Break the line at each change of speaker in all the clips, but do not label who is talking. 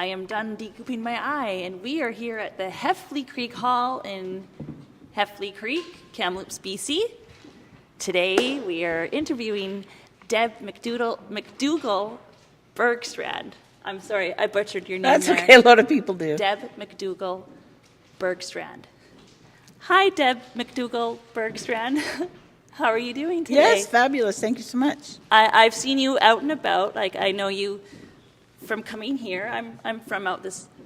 I am done decouping my eye, and we are here at the Heffley Creek Hall in Heffley Creek, Kamloops, BC. Today we are interviewing Deb McDougall-Bergstrand. I'm sorry, I butchered your name.
That's
there.
okay, a lot of people do.
Deb McDougall-Bergstrand. Hi, Deb McDougall-Bergstrand. How are you doing today?
Yes, fabulous. Thank you so much.
I've seen you out and about. Like, I know you from coming here. I'm from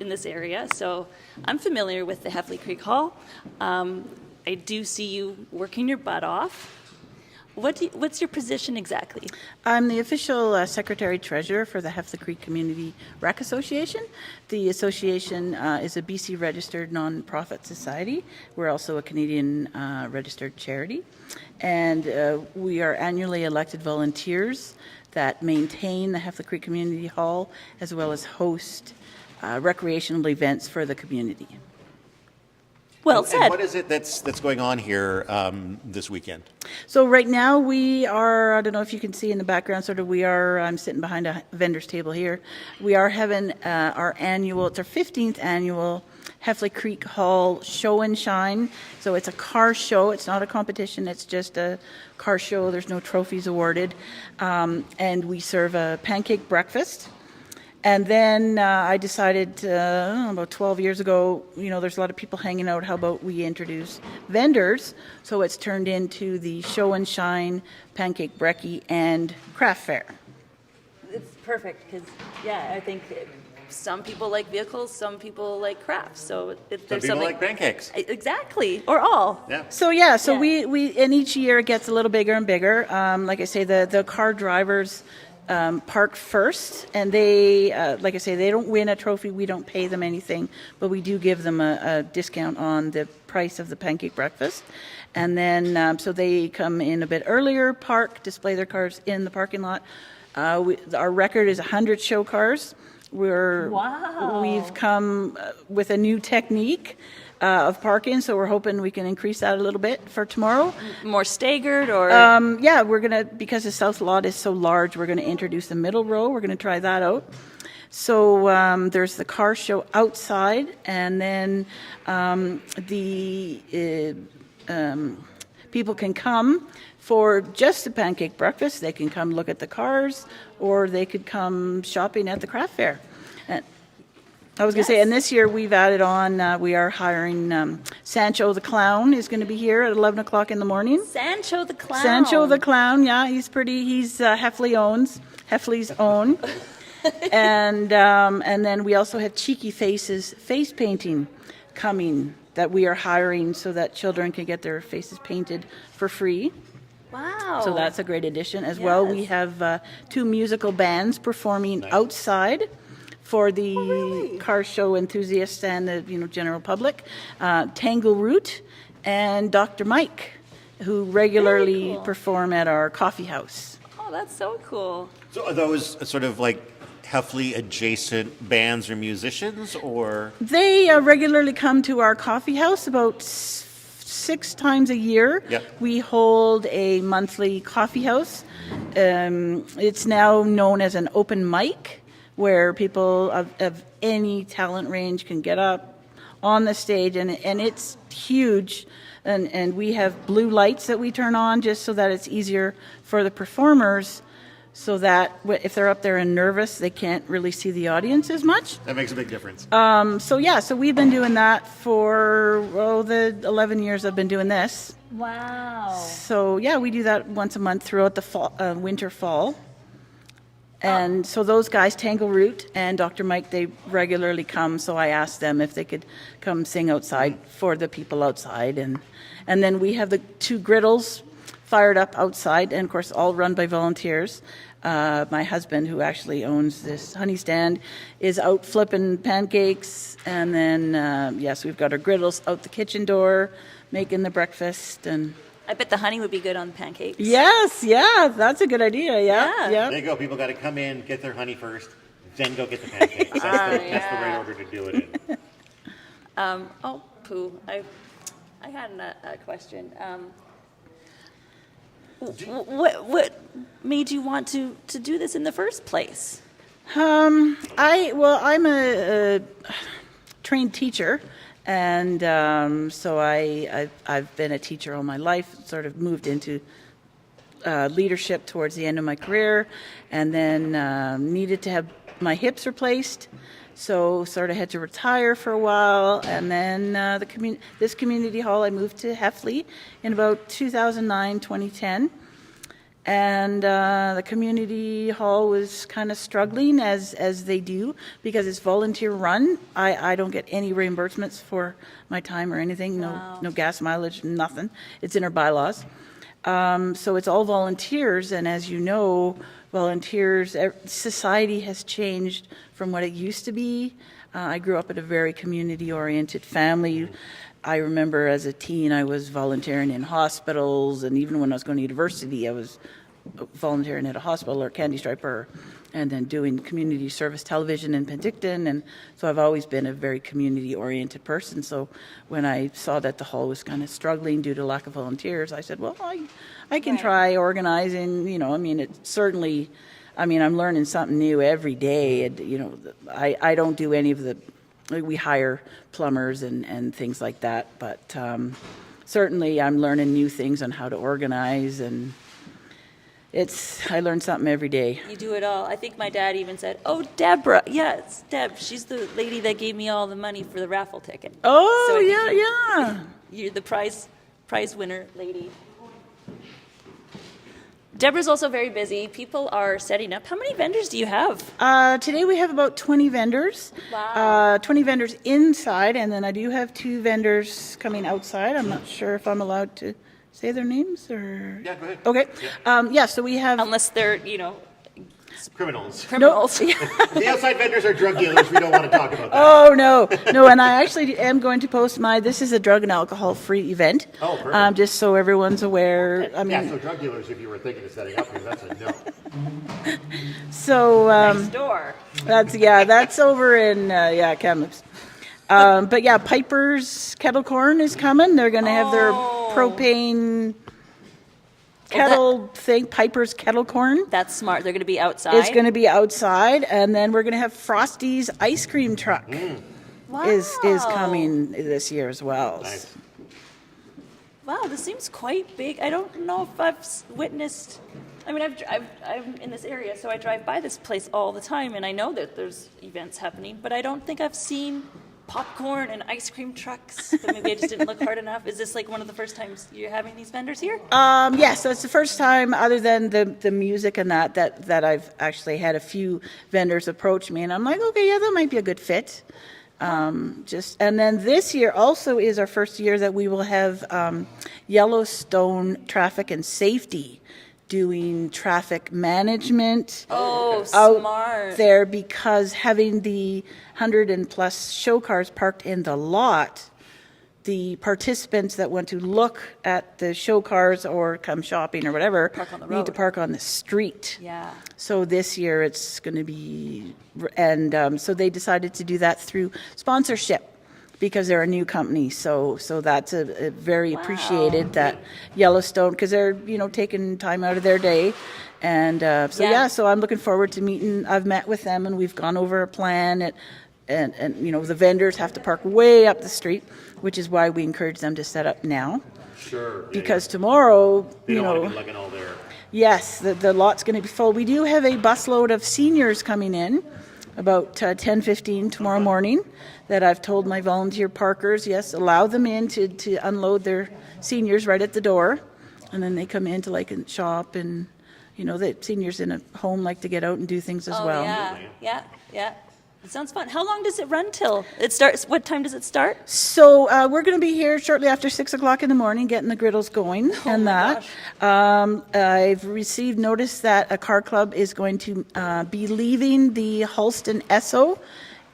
in this area, so I'm familiar with the Heffley Creek Hall. I do see you working your butt off. What's your position exactly?
I'm the official Secretary-Treasurer for the Heffley Creek Community Rec Association. The association is a BC registered non-profit society. We're also a Canadian registered charity. And we are annually elected volunteers that maintain the Heffley Creek Community Hall as well as host recreational events for the community.
Well said.
And what is it that's going on here this weekend?
So right now we are, I don't know if you can see in the background, I'm sitting behind a vendor's table here. We are having it's our 15th annual Heffley Creek Hall Show and Shine. So it's a car show. It's not a competition. It's just a car show. There's no trophies awarded. And we serve a pancake breakfast. And then I decided about 12 years ago, there's a lot of people hanging out. How about we introduce vendors? So it's turned into the Show and Shine, Pancake Brekkie, and Craft Fair.
It's perfect because, I think some people like vehicles, some people like crafts. So
Some people like pancakes.
Exactly, or all.
Yeah.
So we and each year it gets a little bigger and bigger. Like I say, the car drivers park first, and they, like I say, they don't win a trophy. We don't pay them anything, but we do give them a discount on the price of the pancake breakfast. And then, so they come in a bit earlier, park, display their cars in the parking lot. Our record is 100 show cars. We've come with a new technique of parking, so we're hoping we can increase that a little bit for tomorrow.
More staggered, or
we're gonna, because the south lot is so large, we're gonna introduce the middle row. We're gonna try that out. So there's the car show outside, and then people can come for just the pancake breakfast. They can come look at the cars, or they could come shopping at the craft fair. And I was going to say, and this year we've added on, we are hiring Sancho the Clown is going to be here at 11 o'clock in the morning.
Sancho the Clown.
Sancho the Clown, yeah, he's Heffley's own. And then we also have Cheeky Faces face painting coming that we are hiring so that children can get their faces painted for free.
Wow.
So that's a great addition as well. We have two musical bands performing outside for the car show enthusiasts and the general public. Tangle Root and Dr. Mike, who regularly perform at our coffee house.
Oh, that's so cool.
So are those sort of like Heffley adjacent bands or musicians, or?
They regularly come to our coffee house about 6 times a year.
Yep.
We hold a monthly coffee house. It's now known as an open mic, where people of any talent range can get up on the stage, and it's huge. And we have blue lights that we turn on just so that it's easier for the performers, so that if they're up there and nervous, they can't really see the audience as much.
That makes a big difference.
So we've been doing that for the 11 years I've been doing this.
Wow.
So we do that once a month throughout the fall, winter, fall. And so those guys, Tangle Root and Dr. Mike, they regularly come. So I asked them if they could come sing outside for the people outside. And then we have the 2 griddles fired up outside, and of course all run by volunteers. My husband, who actually owns this honey stand, is out flipping pancakes. And then, so we've got our griddles out the kitchen door, making the breakfast. And
I bet the honey would be good on the pancakes.
Yes, that's a good idea. Yeah.
There you go. People got to come in, get their honey first, then go get the pancakes. That's the right order to do it in.
Pooh, I had a question. What made you want to do this in the first place?
I'm a trained teacher, and so I've been a teacher all my life. Sort of moved into leadership towards the end of my career, and then needed to have my hips replaced. So sort of had to retire for a while, and then this community hall, I moved to Heffley in about 2009, 2010. And the community hall was kind of struggling, as they do, because it's volunteer run. I don't get any reimbursements for my time or anything, no gas mileage, nothing. It's in our bylaws. So it's all volunteers, and as you know, volunteers, society has changed from what it used to be. I grew up in a very community-oriented family. I remember as a teen I was volunteering in hospitals, and even when I was going to university I was volunteering at a hospital or Candy Striper, and then doing community service television in Penticton. And so I've always been a very community-oriented person. So when I saw that the hall was kind of struggling due to lack of volunteers, I said, well, I can try organizing. It certainly, I'm learning something new every day. And, I don't do any of the, we hire plumbers and things like that. But certainly I'm learning new things on how to organize, and I learn something every day.
You do it all. I think my dad even said, "Oh, Deborah, yeah, it's Deb. She's the lady that gave me all the money for the raffle ticket."
Oh,
so
yeah.
You're the prize winner lady. Deborah's also very busy. People are setting up. How many vendors do you have?
Today we have about 20 vendors.
Wow.
20 vendors inside, and then I do have 2 vendors coming outside. I'm not sure if I'm allowed to say their names, or...
Yeah, go ahead.
Okay. So we have...
Unless they're,
Criminals.
No.
The outside vendors are drug dealers. We don't want to talk about that.
Oh, no, and I actually am going to post this is a drug and alcohol-free event.
Oh, perfect.
Just so everyone's aware.
So drug dealers, if you were thinking of setting up here, that's a no.
So...
next door.
That's over in, Kamloops. But yeah, Piper's Kettle Corn is coming. They're going to have their propane kettle thing, Piper's Kettle Corn.
That's smart. They're going to be outside.
It's going to be outside, and then we're going to have Frosty's ice cream truck is coming this year as well.
Nice.
Wow, this seems quite big. I don't know if I've witnessed. I'm in this area, so I drive by this place all the time, and I know that there's events happening, but I don't think I've seen popcorn and ice cream trucks, but maybe I just didn't look hard enough. Is this like one of the first times you're having these vendors here?
Yes, so it's the first time, other than the music and that I've actually had a few vendors approach me, and I'm like, okay, yeah, that might be a good fit. And then this year also is our first year that we will have Yellowstone Traffic and Safety doing traffic management
smart.
out there, because having the 100 and plus show cars parked in the lot, the participants that want to look at the show cars or come shopping or whatever need to park on the street.
Yeah.
So this year it's going to be, and so they decided to do that through sponsorship, because they're a new company. So that's a very appreciated, that Yellowstone, because they're, taking time out of their day. And so I'm looking forward to meeting. I've met with them, and we've gone over a plan. And the vendors have to park way up the street, which is why we encourage them to set up now.
Sure.
Because tomorrow,
they don't want to be lugging all their...
Yes, the lot's going to be full. We do have a busload of seniors coming in, about 10:15 tomorrow morning, that I've told my volunteer parkers, yes, allow them in to unload their seniors right at the door, and then they come in to shop, and the seniors in a home like to get out and do things as well.
Yeah. It sounds fun. How long does it run till it starts? What time does it start?
So we're going to be here shortly after 6 o'clock in the morning, getting the griddles going and that. I've received notice that a car club is going to be leaving the Halston Esso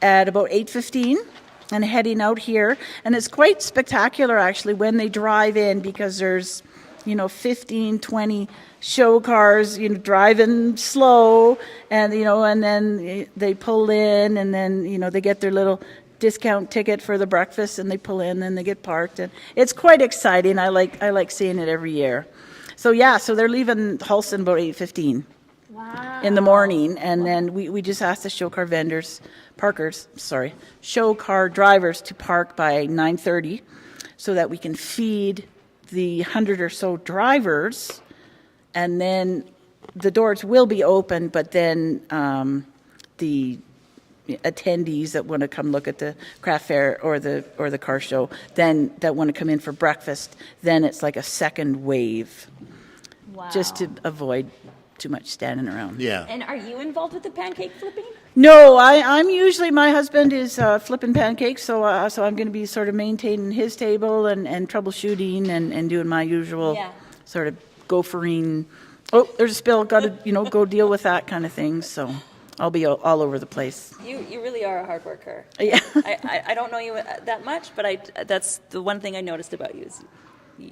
at about 8:15 and heading out here. And it's quite spectacular, actually, when they drive in, because there's 15, 20 show cars, driving slow, and, and then they pull in, and then, they get their little discount ticket for the breakfast, and they pull in, and they get parked, and it's quite exciting. I like seeing it every year. So they're leaving Halston about 8:15. in the morning, and then we just asked the show car drivers to park by 9:30 so that we can feed the 100 or so drivers, and then the doors will be open, but then the attendees that want to come look at the craft fair or the car show, then that want to come in for breakfast, then it's like a second wave.
Wow.
Just to avoid too much standing around.
Yeah.
And are you involved with the pancake flipping?
No, I'm usually, my husband is flipping pancakes, so I'm going to be sort of maintaining his table and troubleshooting and doing my usual sort of gophering. Oh, there's a spill, got to go deal with that kind of thing. So I'll be all over the place.
You really are a hard worker.
Yeah.
I don't know you that much, but that's the one thing I noticed about you is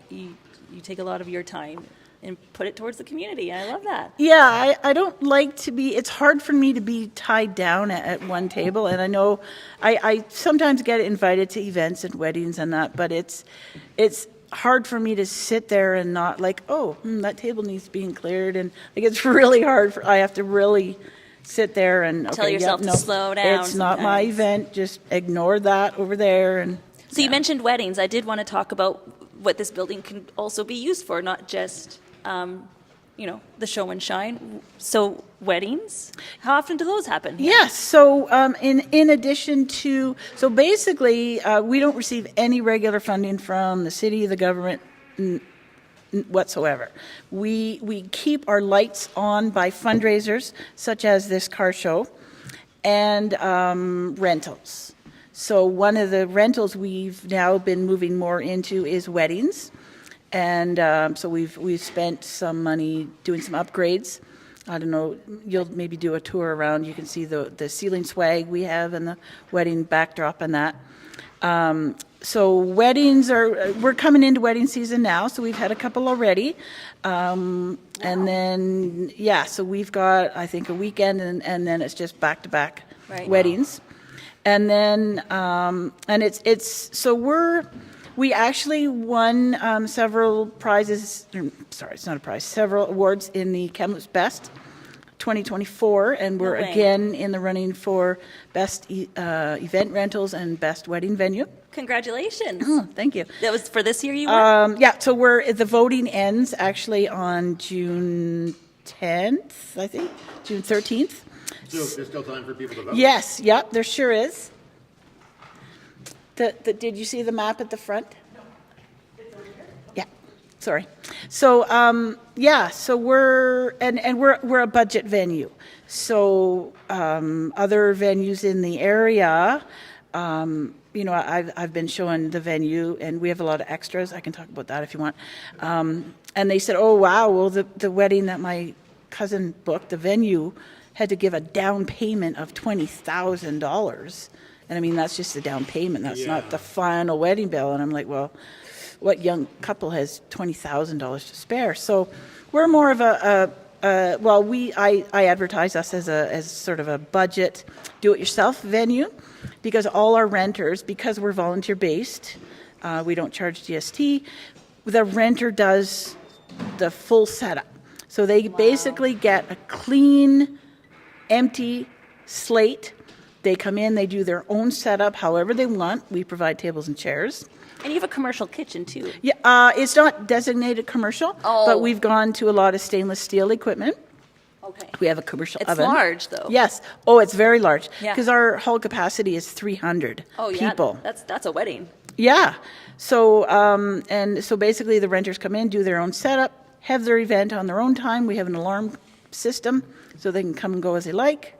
you take a lot of your time and put it towards the community. I love that.
Yeah, I don't like to be, it's hard for me to be tied down at one table. And I know I sometimes get invited to events and weddings and that, but it's hard for me to sit there and not like, that table needs being cleared. And like, it's really hard. I have to really sit there and
tell yourself to slow down.
It's not my event. Just ignore that over there. And
so you mentioned weddings. I did want to talk about what this building can also be used for, not just the show and shine. So weddings, how often do those happen?
Yes. So in addition to, so basically we don't receive any regular funding from the city, the government, whatsoever. We keep our lights on by fundraisers such as this car show and rentals. So one of the rentals we've now been moving more into is weddings. And so we've spent some money doing some upgrades. I don't know, you'll maybe do a tour around. You can see the ceiling swag we have and the wedding backdrop and that. So weddings we're coming into wedding season now, so we've had a couple already. And then, so we've got, I think, a weekend and then it's just back-to-back weddings. And then, and so we actually won several prizes, it's not a prize, several awards in the Kamloops Best 2024, and we're again in the running for Best Event Rentals and Best Wedding Venue.
Congratulations.
Oh, thank you.
That was for this year you won?
So the voting ends actually on June 10th, I think, June 13th.
So there's still time for people to vote?
Yes, there sure is. Did you see the map at the front? No. It's over here. Yeah, sorry. So, so we're a budget venue. So other venues in the area, I've been showing the venue, and we have a lot of extras. I can talk about that if you want. And they said, oh, wow, well, the wedding that my cousin booked, the venue, had to give a down payment of $20,000. And I mean, that's just the down payment. That's not the final wedding bill. And I'm like, well, what young couple has $20,000 to spare? So we're more of I advertise us as sort of a budget do-it-yourself venue, because all our renters, because we're volunteer-based, we don't charge GST, the renter does the full setup. So they basically get a clean, empty slate. They come in, they do their own setup however they want. We provide tables and chairs.
And you have a commercial kitchen, too.
Yeah, it's not designated commercial, but we've gone to a lot of stainless steel equipment.
Okay.
We have a commercial oven.
It's large, though.
Yes. Oh, it's very large.
Yeah.
Because our hall capacity is 300 people.
That's a wedding.
Yeah. So, so basically the renters come in, do their own setup, have their event on their own time. We have an alarm system so they can come and go as they like.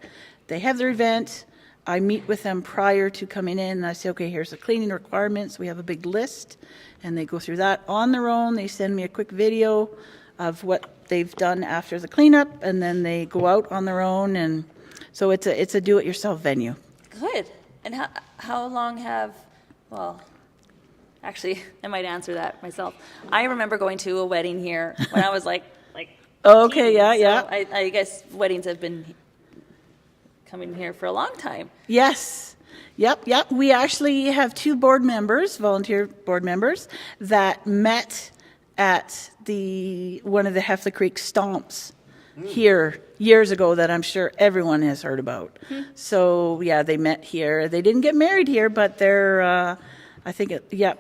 They have their event. I meet with them prior to coming in, and I say, okay, here's the cleaning requirements. We have a big list, and they go through that on their own. They send me a quick video of what they've done after the cleanup, and then they go out on their own, and so it's a do-it-yourself venue.
Good. And how long actually, I might answer that myself. I remember going to a wedding here when I was like
okay,
15,
yeah.
So I guess weddings have been coming here for a long time.
Yes. Yep. We actually have two volunteer board members, that met at one of the Heffley Creek stomps here years ago that I'm sure everyone has heard about. So yeah, they met here. They didn't get married here, but their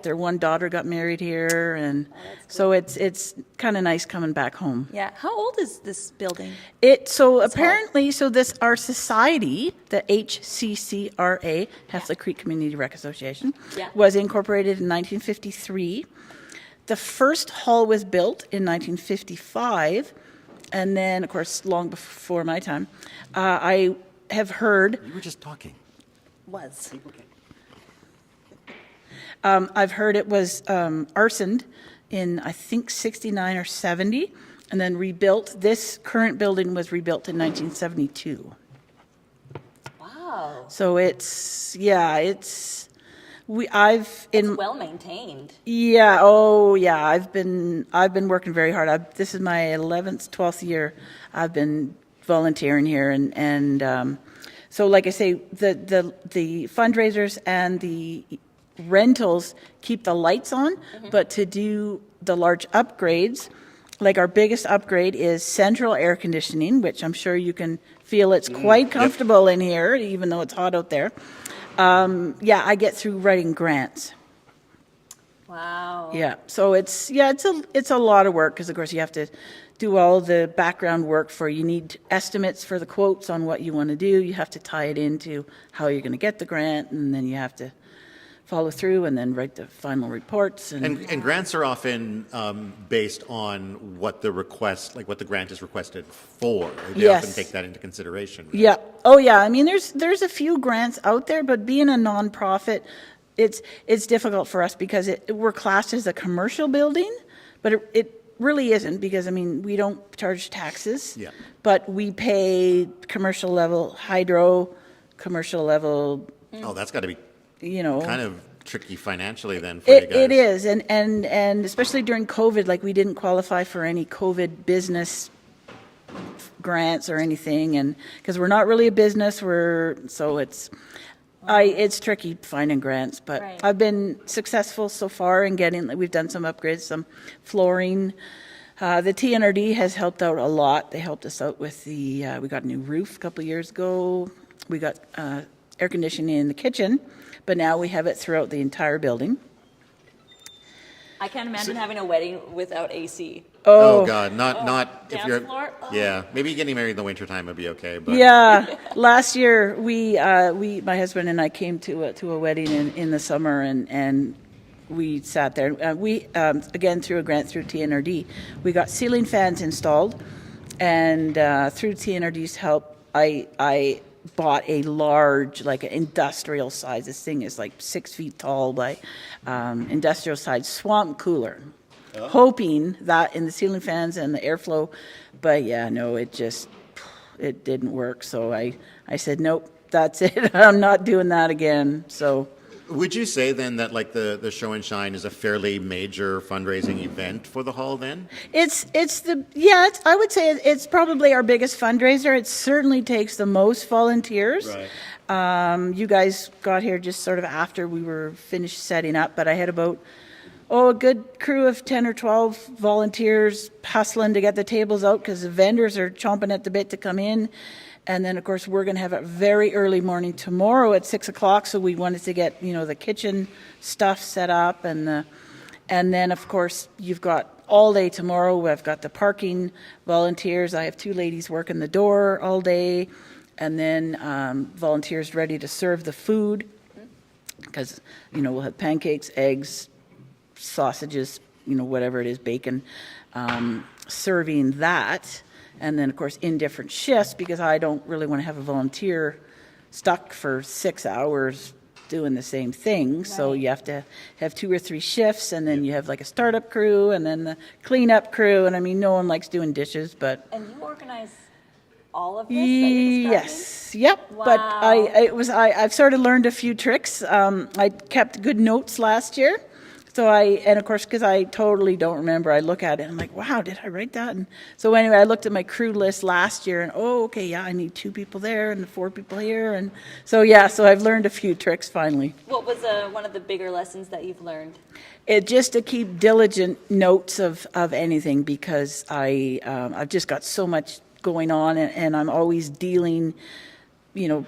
their one daughter got married here, and so it's kind of nice coming back home.
Yeah. How old is this building?
Our society, the HCCRA, Heffley Creek Community Rec Association, was incorporated in 1953. The first hall was built in 1955, and then, of course, long before my time, I have heard...
You were just talking.
Was.
I've heard it was arsoned in, I think, 69 or 70, and then rebuilt. This current building was rebuilt in 1972.
Wow.
So it's
well maintained.
Yeah. Oh, yeah. I've been working very hard. This is my 11th, 12th year. I've been volunteering here, and so like I say, the fundraisers and the rentals keep the lights on, but to do the large upgrades, like our biggest upgrade is central air conditioning, which I'm sure you can feel it's quite comfortable in here, even though it's hot out there. I get through writing grants.
Wow.
Yeah, so it's a lot of work, because of course you have to do all the background work you need estimates for the quotes on what you want to do. You have to tie it into how you're going to get the grant, and then you have to follow through and then write the final reports.
And grants are often based on what the request, like what the grant is requested for. They often take that into consideration. Right?
Yeah. Oh, yeah. I mean, there's a few grants out there, but being a nonprofit, it's difficult for us because we're classed as a commercial building, but it really isn't, because I mean, we don't charge taxes.
Yeah.
But we pay commercial level hydro, commercial level.
Oh, that's got to be kind of tricky financially then for you guys.
It is, and especially during COVID, like we didn't qualify for any COVID business grants or anything, and because we're not really a business, it's tricky finding grants, but
Right.
I've been successful so far in we've done some upgrades, some flooring. The TNRD has helped out a lot. They helped us out with we got a new roof a couple of years ago. We got air conditioning in the kitchen, but now we have it throughout the entire building.
I can't imagine having a wedding without AC.
Oh God, not if
dance
you're.
floor? Oh.
Yeah, maybe getting married in the wintertime would be okay. But
Yeah, last year my husband and I came to a wedding in the summer, and we sat there. Again, through a grant through TNRD, we got ceiling fans installed, and through TNRD's help, I bought a large, like an industrial size. This thing is like 6 feet tall by industrial size swamp cooler, hoping that in the ceiling fans and the airflow, but it didn't work. So I said, nope, that's it. I'm not doing that again. So.
would you say then that like the Show and Shine is a fairly major fundraising event for the hall then?
I would say it's probably our biggest fundraiser. It certainly takes the most volunteers.
Right.
You guys got here just sort of after we were finished setting up, but I had about a good crew of 10 or 12 volunteers hustling to get the tables out, because the vendors are chomping at the bit to come in. And then, of course, we're going to have a very early morning tomorrow at 6 o'clock. So we wanted to get, the kitchen stuff set up. And then, of course, you've got all day tomorrow. I've got the parking volunteers. I have 2 ladies working the door all day. And then volunteers ready to serve the food. Because, we'll have pancakes, eggs, sausages, whatever it is, bacon, serving that. And then, of course, in different shifts, because I don't really want to have a volunteer stuck for 6 hours doing the same thing. Right. So you have to have 2 or 3 shifts, and then you have like a startup crew and then the cleanup crew. And I mean, no one likes doing dishes, but...
And you organize all of this?
Yes. Yep.
Wow.
But I've sort of learned a few tricks. I kept good notes last year. So and of course, because I totally don't remember, I look at it and I'm like, wow, did I write that? And so anyway, I looked at my crew list last year and, I need 2 people there and 4 people here. And so I've learned a few tricks finally.
What was one of the bigger lessons that you've learned?
Just to keep diligent notes of anything, because I've just got so much going on, and I'm always dealing,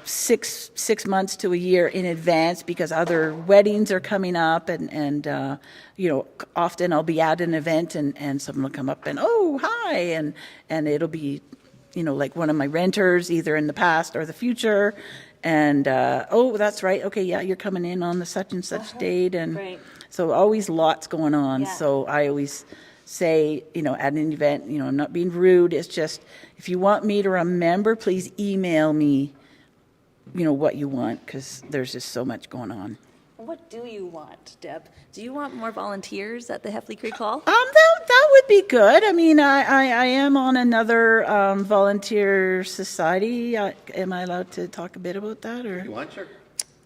6 months to a year in advance because other weddings are coming up, and often I'll be at an event and someone will come up and, oh, hi, and it'll be, like one of my renters, either in the past or the future, and oh, that's right, okay, yeah, you're coming in on the such and such date, and
Right.
so always lots going on.
Yeah.
So I always say, at an event, I'm not being rude, it's just, if you want me to remember, please email me, what you want, because there's just so much going on.
What do you want, Deb? Do you want more volunteers at the Heffley Creek Hall?
That would be good. I mean, I am on another volunteer society. Am I allowed to talk a bit about that, or?
You want your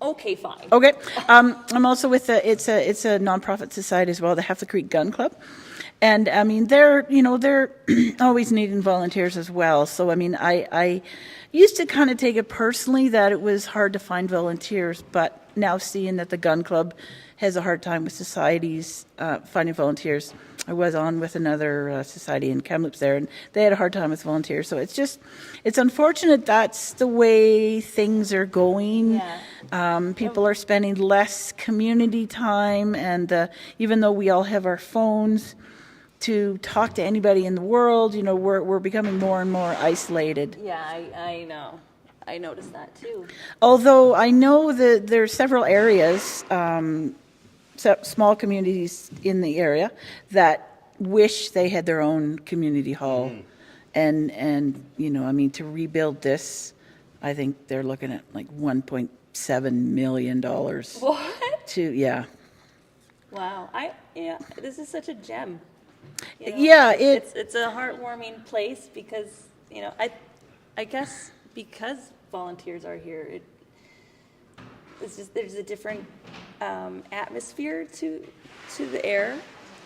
Okay, fine.
Okay. I'm also with it's a nonprofit society as well, the Heffley Creek Gun Club. And I mean, they're always needing volunteers as well. So I mean, I used to kind of take it personally that it was hard to find volunteers, but now seeing that the gun club has a hard time with societies finding volunteers. I was on with another society in Kamloops there, and they had a hard time with volunteers. So it's unfortunate that's the way things are going.
Yeah.
People are spending less community time, and even though we all have our phones to talk to anybody in the world, we're becoming more and more isolated.
Yeah, I know. I noticed that too.
Although I know that there are several areas, small communities in the area that wish they had their own community hall. And I mean, to rebuild this, I think they're looking at like $1.7 million.
What?
Yeah.
Wow. This is such a gem.
Yeah,
it's a heartwarming place because, I guess because volunteers are here, there's a different atmosphere to the air.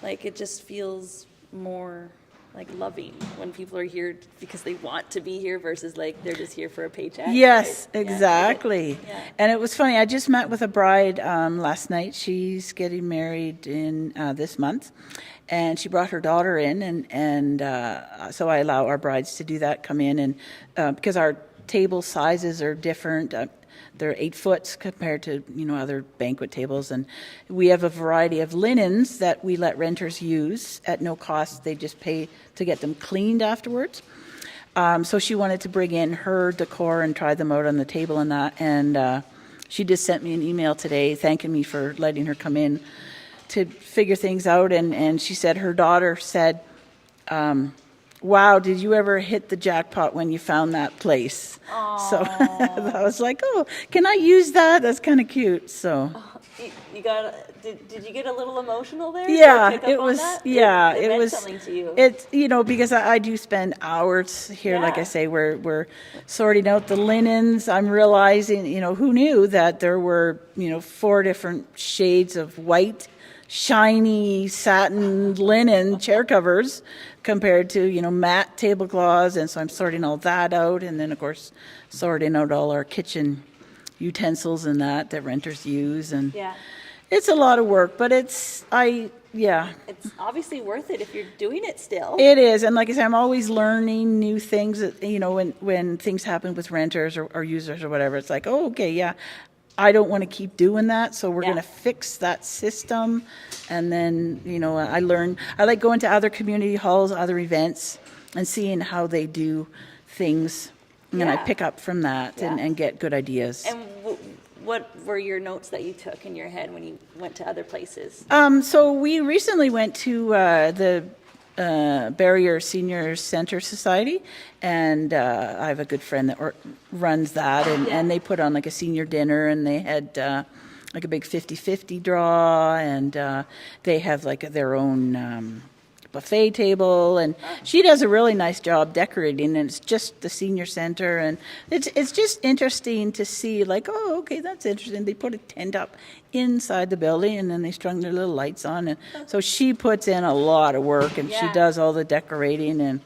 Like, it just feels more like loving when people are here because they want to be here versus like they're just here for a paycheck.
Yes,
right?
exactly.
Yeah.
And it was funny. I just met with a bride last night. She's getting married in this month, and she brought her daughter in, and so I allow our brides to do that, come in, and because our table sizes are different. They're 8 foot compared to other banquet tables, and we have a variety of linens that we let renters use at no cost. They just pay to get them cleaned afterwards. So she wanted to bring in her decor and try them out on the table and that, and she just sent me an email today thanking me for letting her come in to figure things out, and she said her daughter said, wow, did you ever hit the jackpot when you found that place? Aww. So I was like, oh, can I use that? That's kind of cute. So
you got. Did you get a little emotional there?
Yeah,
Did you pick up
it was.
on that?
Yeah,
it
it
meant
was.
Something to you.
It's because I do spend hours here.
Yeah.
Like I say, we're sorting out the linens. I'm realizing, who knew that there were 4 different shades of white, shiny satin linen chair covers compared to matte tablecloths, and so I'm sorting all that out, and then of course sorting out all our kitchen utensils and that renters use, and
Yeah.
it's a lot of work, but it's
It's obviously worth it if you're doing it still.
it is. And like I said, I'm always learning new things that, when things happen with renters or users or whatever, it's like, oh, okay, yeah, I don't want to keep doing that, so we're
Yeah.
going to fix that system. And then, I like going to other community halls, other events, and seeing how they do things. And I
Yeah.
pick up from that
Yeah.
and get good ideas.
And what were your notes that you took in your head when you went to other places?
So we recently went to the Barrier Senior Center Society, and I have a good friend that runs that, and they put on like a senior dinner, and they had like a big 50-50 draw, and they have like their own buffet table, and she does a really nice job decorating, and it's just the senior center, and it's just interesting to see, like, oh, okay, that's interesting. They put a tent up inside the building, and then they strung their little lights on, and so she puts in a lot of work, and she
Yeah.
does all the decorating, and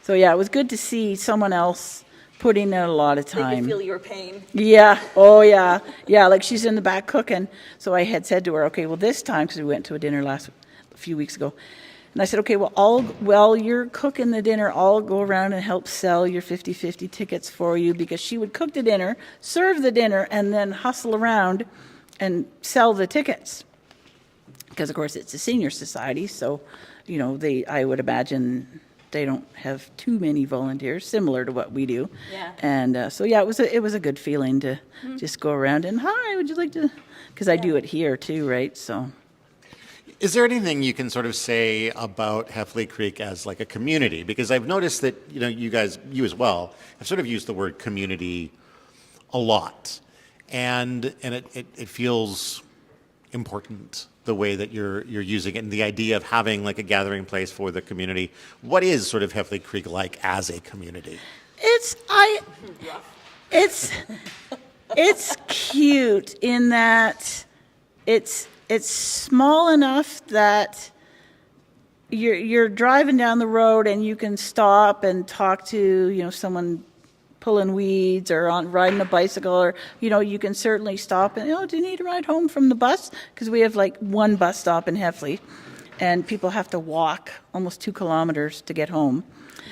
so yeah, it was good to see someone else putting in a lot of
They
time.
could feel your pain.
Yeah. Oh, yeah. Yeah. Like she's in the back cooking. So I had said to her, okay, well, this time, because we went to a dinner a few weeks ago, And I said, okay, well, while you're cooking the dinner, I'll go around and help sell your 50/50 tickets for you, because she would cook the dinner, serve the dinner, and then hustle around and sell the tickets. Because, of course, it's a senior society, so, I would imagine they don't have too many volunteers, similar to what we do.
Yeah.
And it was a good feeling to just go around and, hi, would you like to, because I do it here too, right? So.
Is there anything you can sort of say about Heffley Creek as like a community? Because I've noticed that, you as well, have sort of used the word community a lot. And it feels important the way that you're using it, and the idea of having like a gathering place for the community. What is sort of Heffley Creek like as a community?
It's cute in that it's small enough that you're driving down the road and you can stop and talk to someone pulling weeds or riding a bicycle, or you can certainly stop and do you need a ride home from the bus? Because we have like one bus stop in Heffley, and people have to walk almost 2 kilometers to get home.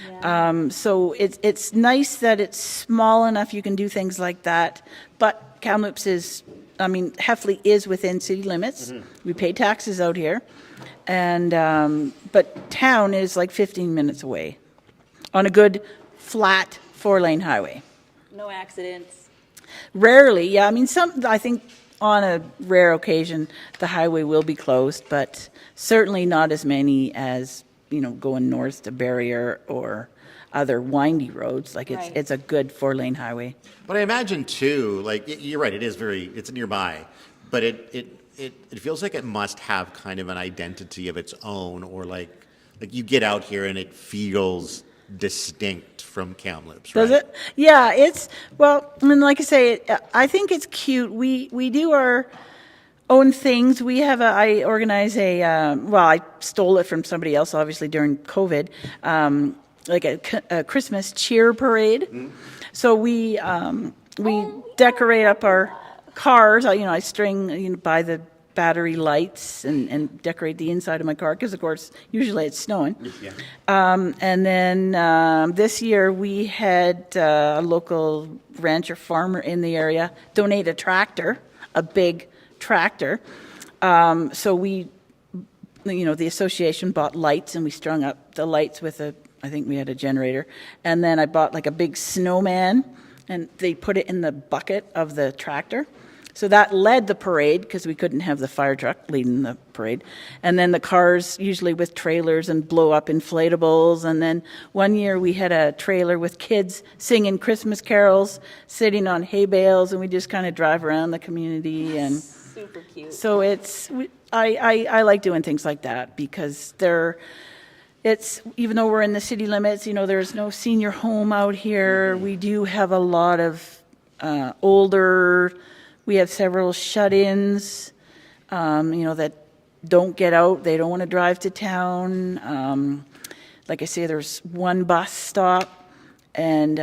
Yeah. So it's nice that it's small enough you can do things like that. But Kamloops Heffley is within city limits. Mm-hmm. We pay taxes out here, and but town is like 15 minutes away on a good flat 4-lane highway.
No accidents.
Rarely, yeah. I think on a rare occasion the highway will be closed, but certainly not as many as going north to Barrier or other windy roads. Like it's a good 4-lane highway.
But I imagine too, like you're right, it's nearby, but it feels like it must have kind of an identity of its own, or like you get out here and it feels distinct from Kamloops, right?
Does it? Yeah, like I say, I think it's cute. We do our own things. I organize I stole it from somebody else, obviously, during COVID, like a Christmas cheer parade. Mm-hmm. So we decorate up our cars. I string, buy the battery lights and decorate the inside of my car, because of course usually it's snowing. Yeah. And then this year we had a local rancher farmer in the area donate a big tractor. So we, the association bought lights, and we strung up the lights with I think we had a generator. And then I bought like a big snowman, and they put it in the bucket of the tractor. So that led the parade, because we couldn't have the fire truck leading the parade. And then the cars, usually with trailers, and blow up inflatables. And then one year we had a trailer with kids singing Christmas carols, sitting on hay bales, and we just kind of drive around the community. And
super cute.
So I like doing things like that, because even though we're in the city limits, there's no senior home out here. Mm-hmm. We do have a lot of older. We have several shut-ins, that don't get out. They don't want to drive to town. Like I say, there's one bus stop, and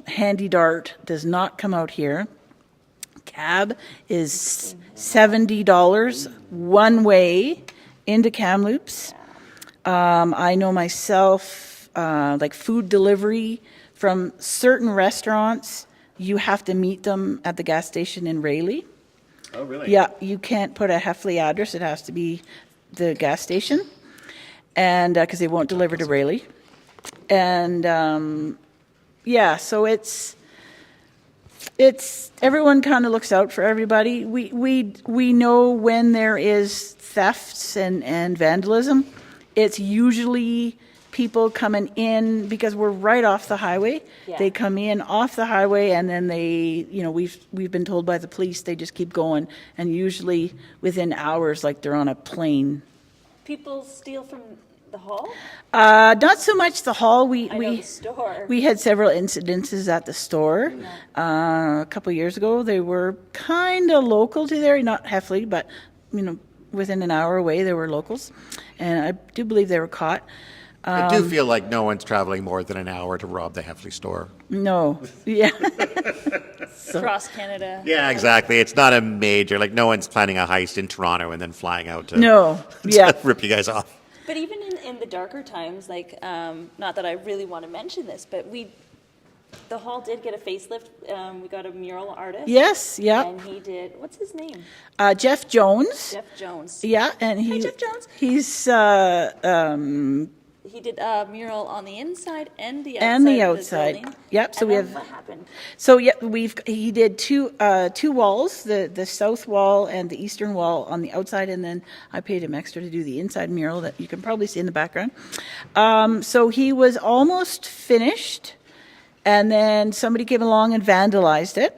Handy Dart does not come out here. Cab is $70 one way into Kamloops. I know myself, like food delivery from certain restaurants, you have to meet them at the gas station in Rayleigh.
Oh, really?
Yeah, you can't put a Heffley address. It has to be the gas station, and because they won't deliver to Rayleigh. And so it's everyone kind of looks out for everybody. We know when there is thefts and vandalism. It's usually people coming in, because we're right off the highway. Yeah. They come in off the highway, and then they, we've been told by the police, they just keep going, and usually within hours, like they're on a plane.
People steal from the hall?
Not so much the hall.
The store.
We had several incidences at the store. Yeah. A couple of years ago, they were kind of local to there, not Heffley, but within an hour away, there were locals, and I do believe they were caught.
I do feel like no one's traveling more than an hour to rob the Heffley store.
No. Yeah.
Across Canada.
Yeah, exactly. It's not a major, no one's planning a heist in Toronto and then flying out to,
no. Yeah.
to rip you guys off.
But even in the darker times, like, not that I really want to mention this, but the hall did get a facelift. We got a mural artist.
Yes, yeah.
And he did, what's his name?
Jeff Jones.
Jeff Jones.
Yeah, and
Hi, Jeff Jones.
He's
He did a mural on the inside and the outside.
and the
of
outside.
building.
Yep. So
And
we
then
have.
what happened?
So yeah, he did two walls, the south wall and the eastern wall on the outside, and then I paid him extra to do the inside mural that you can probably see in the background. So he was almost finished, and then somebody came along and vandalized it.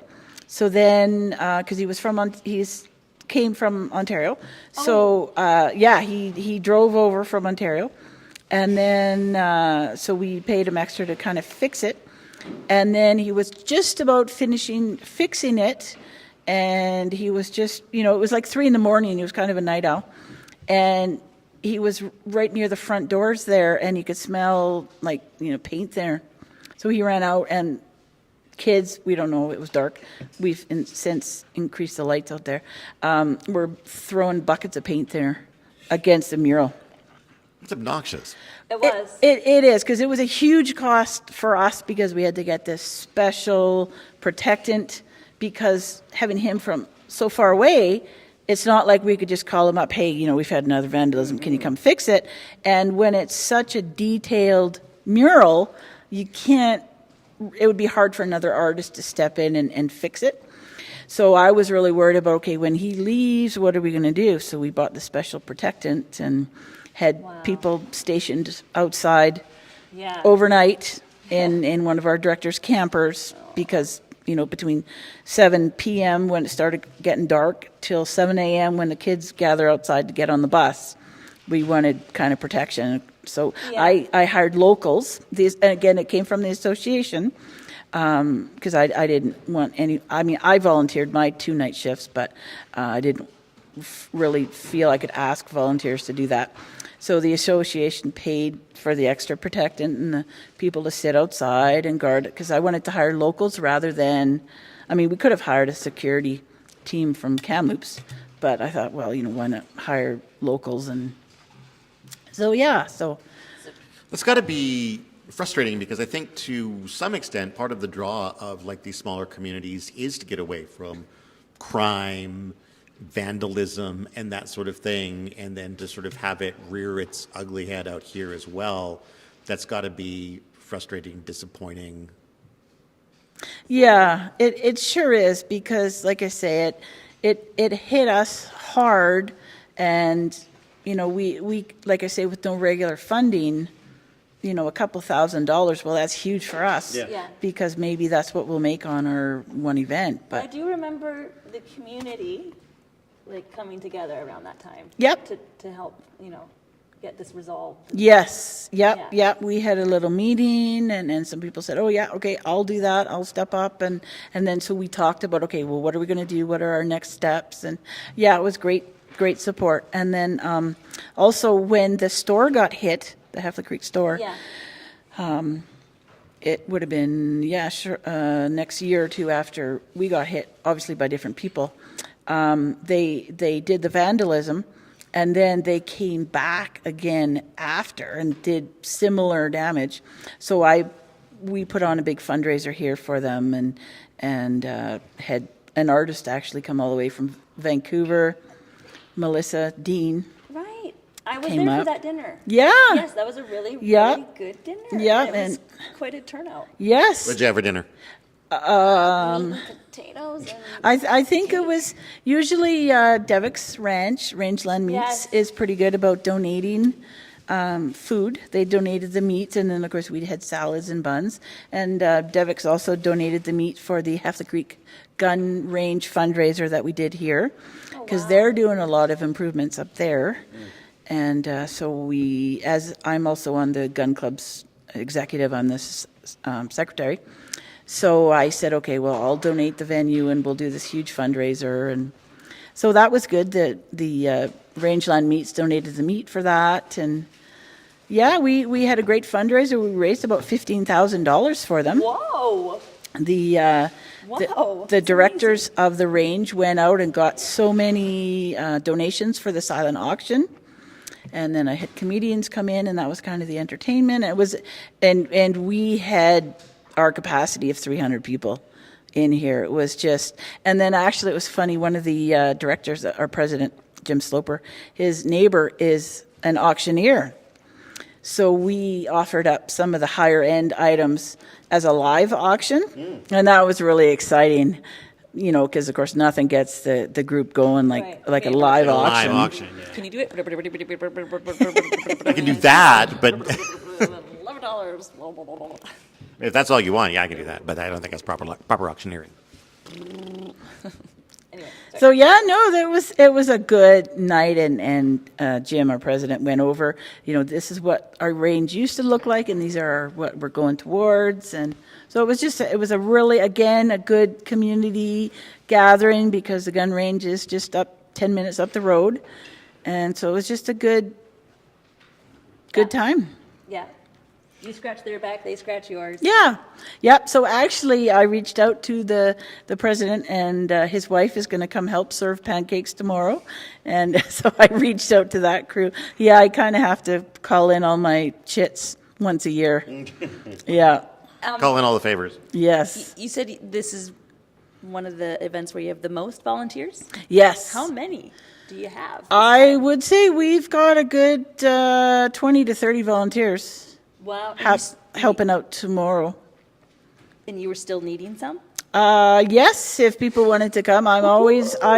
So then, because came from Ontario, so he drove over from Ontario, and then so we paid him extra to kind of fix it. And then he was just about fixing it, and he was just, it was like 3 a.m. He was kind of a night owl, and he was right near the front doors there, and you could smell like, paint there. So he ran out, and kids, we don't know, it was dark. We've since increased the lights out there. We're throwing buckets of paint there against the mural.
It's obnoxious.
It was.
It is, because it was a huge cost for us because we had to get this special protectant, because having him from so far away, it's not like we could just call him up, hey, we've had another vandalism, can you come fix it? And when it's such a detailed mural, it would be hard for another artist to step in and fix it. So I was really worried about, okay, when he leaves, what are we going to do? So we bought the special protectant and had people stationed outside overnight in one of our director's campers, because, between 7 p.m. when it started getting dark till 7 a.m. when the kids gather outside to get on the bus, we wanted kind of protection. So I hired locals. Again, it came from the association, because I didn't want any. I mean, I volunteered my 2 night shifts, but I didn't really feel I could ask volunteers to do that. So the association paid for the extra protectant and the people to sit outside and guard it, because I wanted to hire locals rather than, we could have hired a security team from Kamloops, but I thought, well, why not hire locals? And so,
It's got to be frustrating, because I think to some extent part of the draw of like these smaller communities is to get away from crime, vandalism, and that sort of thing, and then to sort of have it rear its ugly head out here as well. That's got to be frustrating, disappointing.
Yeah, it sure is, because like I say, it hit us hard, and we like I say, with no regular funding, a couple $1,000, well, that's huge for us.
Yeah.
Because maybe that's what we'll make on our one event.
I
But
do remember the community coming together around that time.
Yep.
To help, get this resolved.
yes,
Yeah.
yep. We had a little meeting, and some people said, oh yeah, okay, I'll do that. I'll step up, and then so we talked about, okay, well, what are we going to do? What are our next steps? And yeah, it was great support. And then also when the store got hit, the Heffley Creek store.
Yeah.
It would have been, next year or two after we got hit, obviously by different people. They did the vandalism, and then they came back again after and did similar damage. So we put on a big fundraiser here for them, and had an artist actually come all the way from Vancouver, Melissa Dean.
Right. I was
Came
there
up.
for that dinner.
Yeah.
Yes, that was a really,
Yeah.
really good dinner.
Yeah,
It was
and-
quite a turnout.
Yes.
What'd you have for dinner?
Meat and potatoes and
I think it was usually Devick's Rangeland Meats
Yes.
is pretty good about donating food. They donated the meat, and then of course we had salads and buns. And Devick's also donated the meat for the Heffley Creek gun range fundraiser that we did here, because they're doing a lot of improvements up there. And so as I'm also on the gun club's executive, I'm the secretary. So I said, okay, well, I'll donate the venue and we'll do this huge fundraiser. And so that was good. The Rangeland Meats donated the meat for that. And yeah, we had a great fundraiser. We raised about $15,000 for them.
whoa.
The
That's
directors of the range went out and got so many donations for the silent auction. And then I had comedians come in, and that was kind of the entertainment. It was, and we had our capacity of 300 people in here. It was just, and then actually it was funny. One of the directors, our president, Jim Sloper, his neighbor is an auctioneer. So we offered up some of the higher end items as a live auction, and that was really exciting. You know, because of course nothing gets the group going like a live auction.
Live auction. Yeah.
Can you do it?
I can do that, but
$11.
if that's all you want, yeah, I can do that. But I don't think that's proper auctioneering.
Anyway,
So yeah, no, it was a good night, and Jim, our president, went over. You know, this is what our range used to look like, and these are what we're going towards. And so it was a really, again, a good community gathering, because the gun range is just up 10 minutes up the road, and so it was just a good time.
yeah. You scratch their back, they scratch yours.
Yeah. Yep. So actually, I reached out to the president, and his wife is going to come help serve pancakes tomorrow. And so I reached out to that crew. Yeah, I kind of have to call in all my chits once a year. Yeah.
Call in all the favors.
Yes.
You said this is one of the events where you have the most volunteers?
Yes.
How many do you have?
I would say we've got a good 20 to 30 volunteers.
Wow.
Helping out tomorrow.
And you were still needing some?
Yes, if people wanted to come, I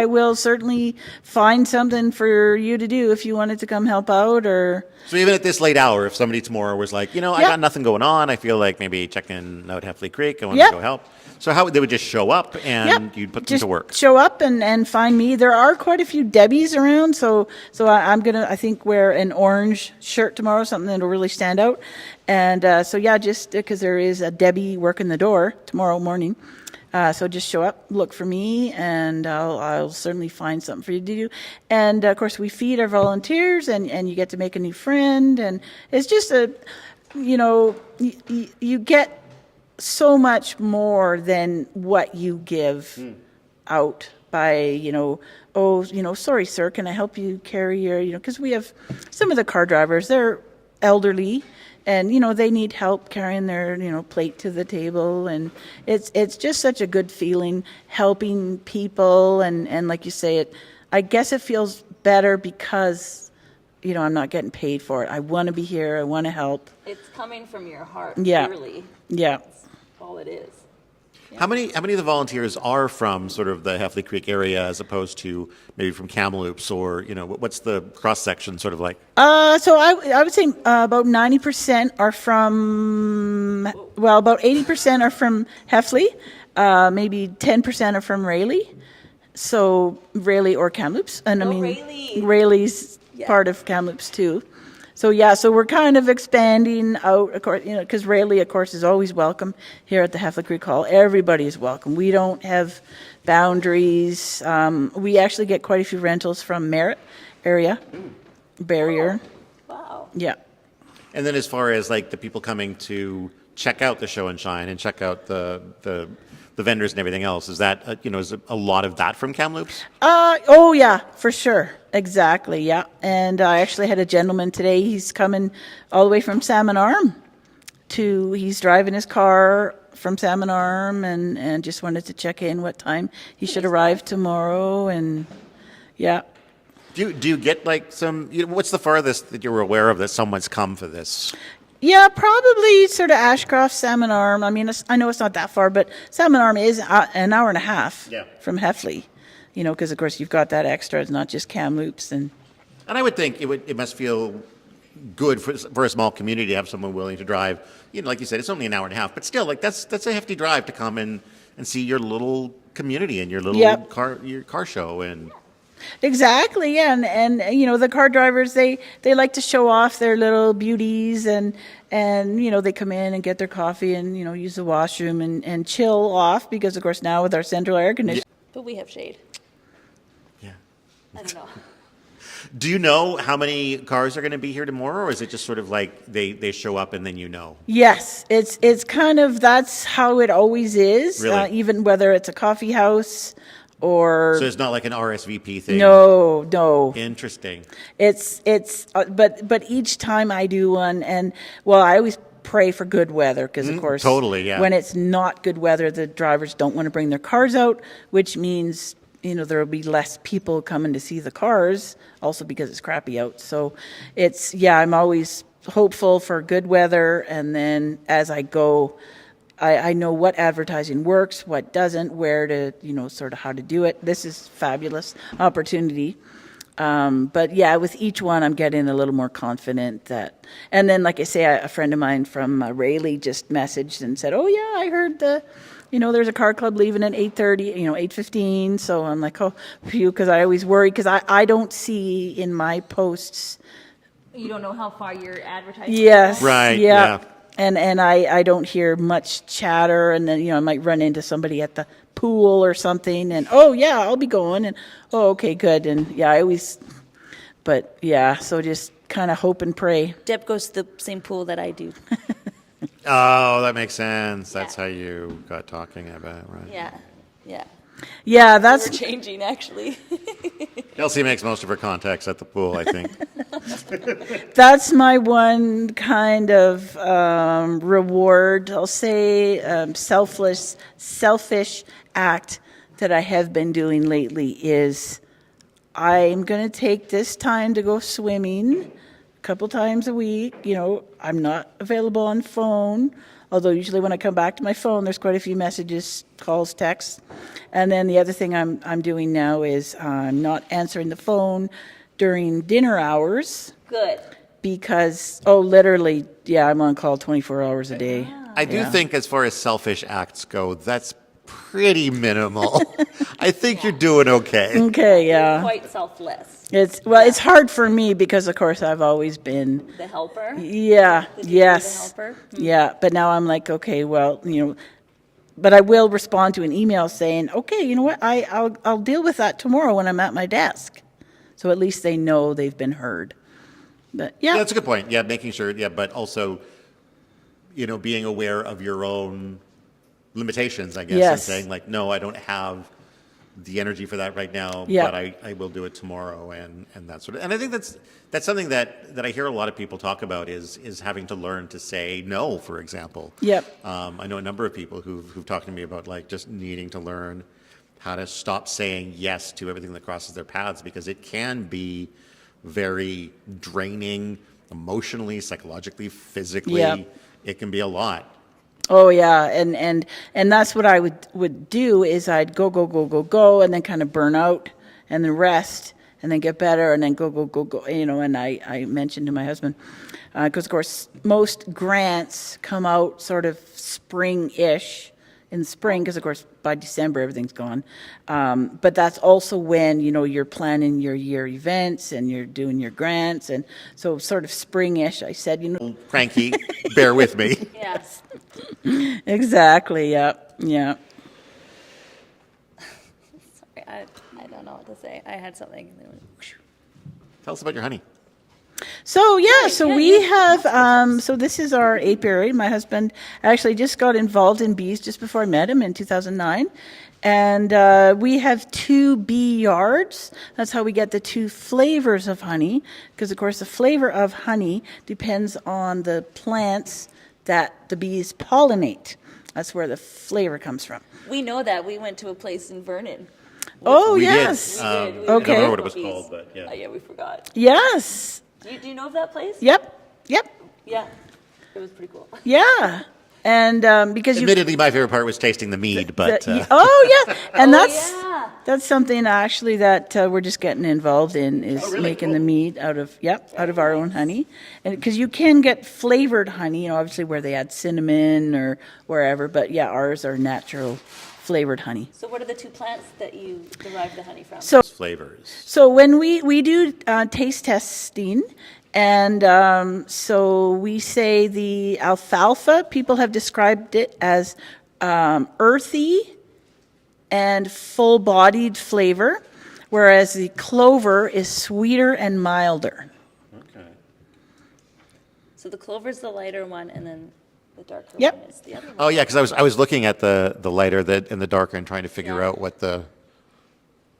will certainly find something for you to do if you wanted to come help out, or.
So even at this late hour, if somebody tomorrow was like, I got nothing going on, I feel like maybe checking out Heffley Creek, I want to go help. So how they would just show up and you'd put them to work?
Show up and find me. There are quite a few Debbies around, so I'm gonna, I think, wear an orange shirt tomorrow, something that'll really stand out. And just because there is a Debbie working the door tomorrow morning. So just show up, look for me, and I'll certainly find something for you to do. And of course, we feed our volunteers, and you get to make a new friend. And it's just you get so much more than what you give out by, sorry, sir, can I help you carry your, because we have some of the car drivers, they're elderly. And, they need help carrying their, plate to the table. And it's just such a good feeling helping people. And like you say, I guess it feels better because, I'm not getting paid for it. I want to be here. I want to help.
It's coming from your heart,
Yeah.
really.
Yeah.
That's all it is. Yeah.
How many of the volunteers are from sort of the Heffley Creek area as opposed to maybe from Kamloops, or, what's the cross section sort of like?
So I would say about 90% are from, about 80% are from Heffley. Maybe 10% are from Rayleigh. So Rayleigh or Kamloops. And
Rayleigh.
Rayleigh's part of Kamloops too. So so we're kind of expanding out, of course, because Rayleigh, of course, is always welcome here at the Heffley Creek Hall. Everybody is welcome. We don't have boundaries. We actually get quite a few rentals from Merritt area, Barrier.
Oh, wow.
Yeah.
And then as far as like the people coming to check out the show and shine and check out the vendors and everything else, is that, is a lot of that from Kamloops?
Oh, yeah, for sure. Exactly, yeah. And I actually had a gentleman today. He's coming all the way from Salmon Arm he's driving his car from Salmon Arm and just wanted to check in what time he should arrive tomorrow. And, yeah.
Do you get like some, what's the farthest that you're aware of that someone's come for this?
Yeah, probably sort of Ashcroft, Salmon Arm. I mean, I know it's not that far, but Salmon Arm is an hour and a half from Heffley. Because of course you've got that extra. It's not just Kamloops, and
I would think it must feel good for a small community to have someone willing to drive. Like you said, it's only an hour and a half, but still, like that's a hefty drive to come and see your little community and your little car show and.
Exactly, yeah, and the car drivers they like to show off their little beauties and they come in and get their coffee and use the washroom and chill off, because of course now with our central air conditioning.
But we have shade.
Yeah.
I don't know.
Do you know how many cars are going to be here tomorrow, or is it just sort of like they show up and then
Yes, it's kind of, that's how it always is.
Really?
Even whether it's a coffee house or
So it's not like an RSVP thing.
no.
Interesting.
But each time I do one, and well, I always pray for good weather because, of course,
totally, yeah.
when it's not good weather, the drivers don't want to bring their cars out, which means there will be less people coming to see the cars, also because it's crappy out. So I'm always hopeful for good weather, and then as I go, I know what advertising works, what doesn't, where to, sort of how to do it. This is fabulous opportunity. But yeah, with each one, I'm getting a little more confident that, and then like I say, a friend of mine from Rayleigh just messaged and said, oh yeah, I heard there's a car club leaving at 8:30, 8:15. So I'm like, oh, phew, because I always worry because I don't see in my posts.
You don't know how far you're advertising?
Yes.
Right,
Yeah.
yeah.
And I don't hear much chatter, and then I might run into somebody at the pool or something, and oh yeah, I'll be going, and oh okay, good, and yeah, I always, but yeah, so just kind of hope and pray.
Deb goes to the same pool that I do.
Oh, that makes sense. That's how you got talking about, right?
Yeah.
Yeah,
We're
that's
changing, actually.
Elsie makes most of her contacts at the pool, I think.
that's my one kind of reward. I'll say selfish act that I have been doing lately is I'm going to take this time to go swimming a couple times a week. I'm not available on phone, although usually when I come back to my phone, there's quite a few messages, calls, texts. And then the other thing I'm doing now is I'm not answering the phone during dinner hours.
Good.
Because, literally, yeah, I'm on call 24 hours a day.
I do think as far as selfish acts go, that's pretty minimal. I think you're doing okay.
Okay, yeah.
Quite selfless.
It's hard for me because, of course, I've always been.
The helper?
Yeah, yes.
The helper?
Yeah, but now I'm like, okay, well, but I will respond to an email saying, okay, you know what, I'll deal with that tomorrow when I'm at my desk. So at least they know they've been heard. But yeah.
That's a good point. Yeah, making sure, but also, being aware of your own limitations, I guess, and saying like, no, I don't have the energy for that right now, but I will do it tomorrow, and that sort of. And I think that's something that I hear a lot of people talk about is having to learn to say no, for example.
Yep.
I know a number of people who've talked to me about like just needing to learn how to stop saying yes to everything that crosses their paths, because it can be very draining emotionally, psychologically, physically.
Yep.
It can be a lot.
Oh yeah, and that's what I would do is I'd go, and then kind of burn out, and then rest, and then get better, and then go. And I mentioned to my husband, because of course most grants come out sort of spring-ish, in the spring, because of course by December everything's gone. But that's also when you're planning your year events and you're doing your grants, and so sort of spring-ish. I said,
Cranky, bear with me.
Yes.
Exactly. Yeah.
Sorry, I don't know what to say. I had something. And then it went,
Tell us about your honey.
So we have, so this is our apiary. My husband actually just got involved in bees just before I met him in 2009. And we have 2 bee yards. That's how we get the 2 flavors of honey, because of course the flavor of honey depends on the plants that the bees pollinate. That's where the flavor comes from.
we know that. We went to a place in Vernon.
Oh,
We
yes.
We did. We
I don't
Okay.
remember what it was
Bees.
called, but yeah.
Yeah, we forgot.
Yes.
Do you know of that place?
Yep.
Yeah. It was pretty cool.
Yeah. And because you
Admittedly, my favorite part was tasting the mead, but
oh yeah, and
yeah.
that's something actually that we're just getting involved in is making the mead out of our own honey, and because you can get flavored honey, obviously where they add cinnamon or wherever, but yeah, ours are natural flavored honey.
So what are the 2 plants that you derive the honey from?
So
flavors.
So when we do taste testing, and so we say the alfalfa, people have described it as earthy and full-bodied flavor, whereas the clover is sweeter and milder.
Okay.
So the clover's the lighter one, and then the darker
Yep.
one is the other one.
Oh yeah, because I was looking at the lighter and the darker and trying to figure out what the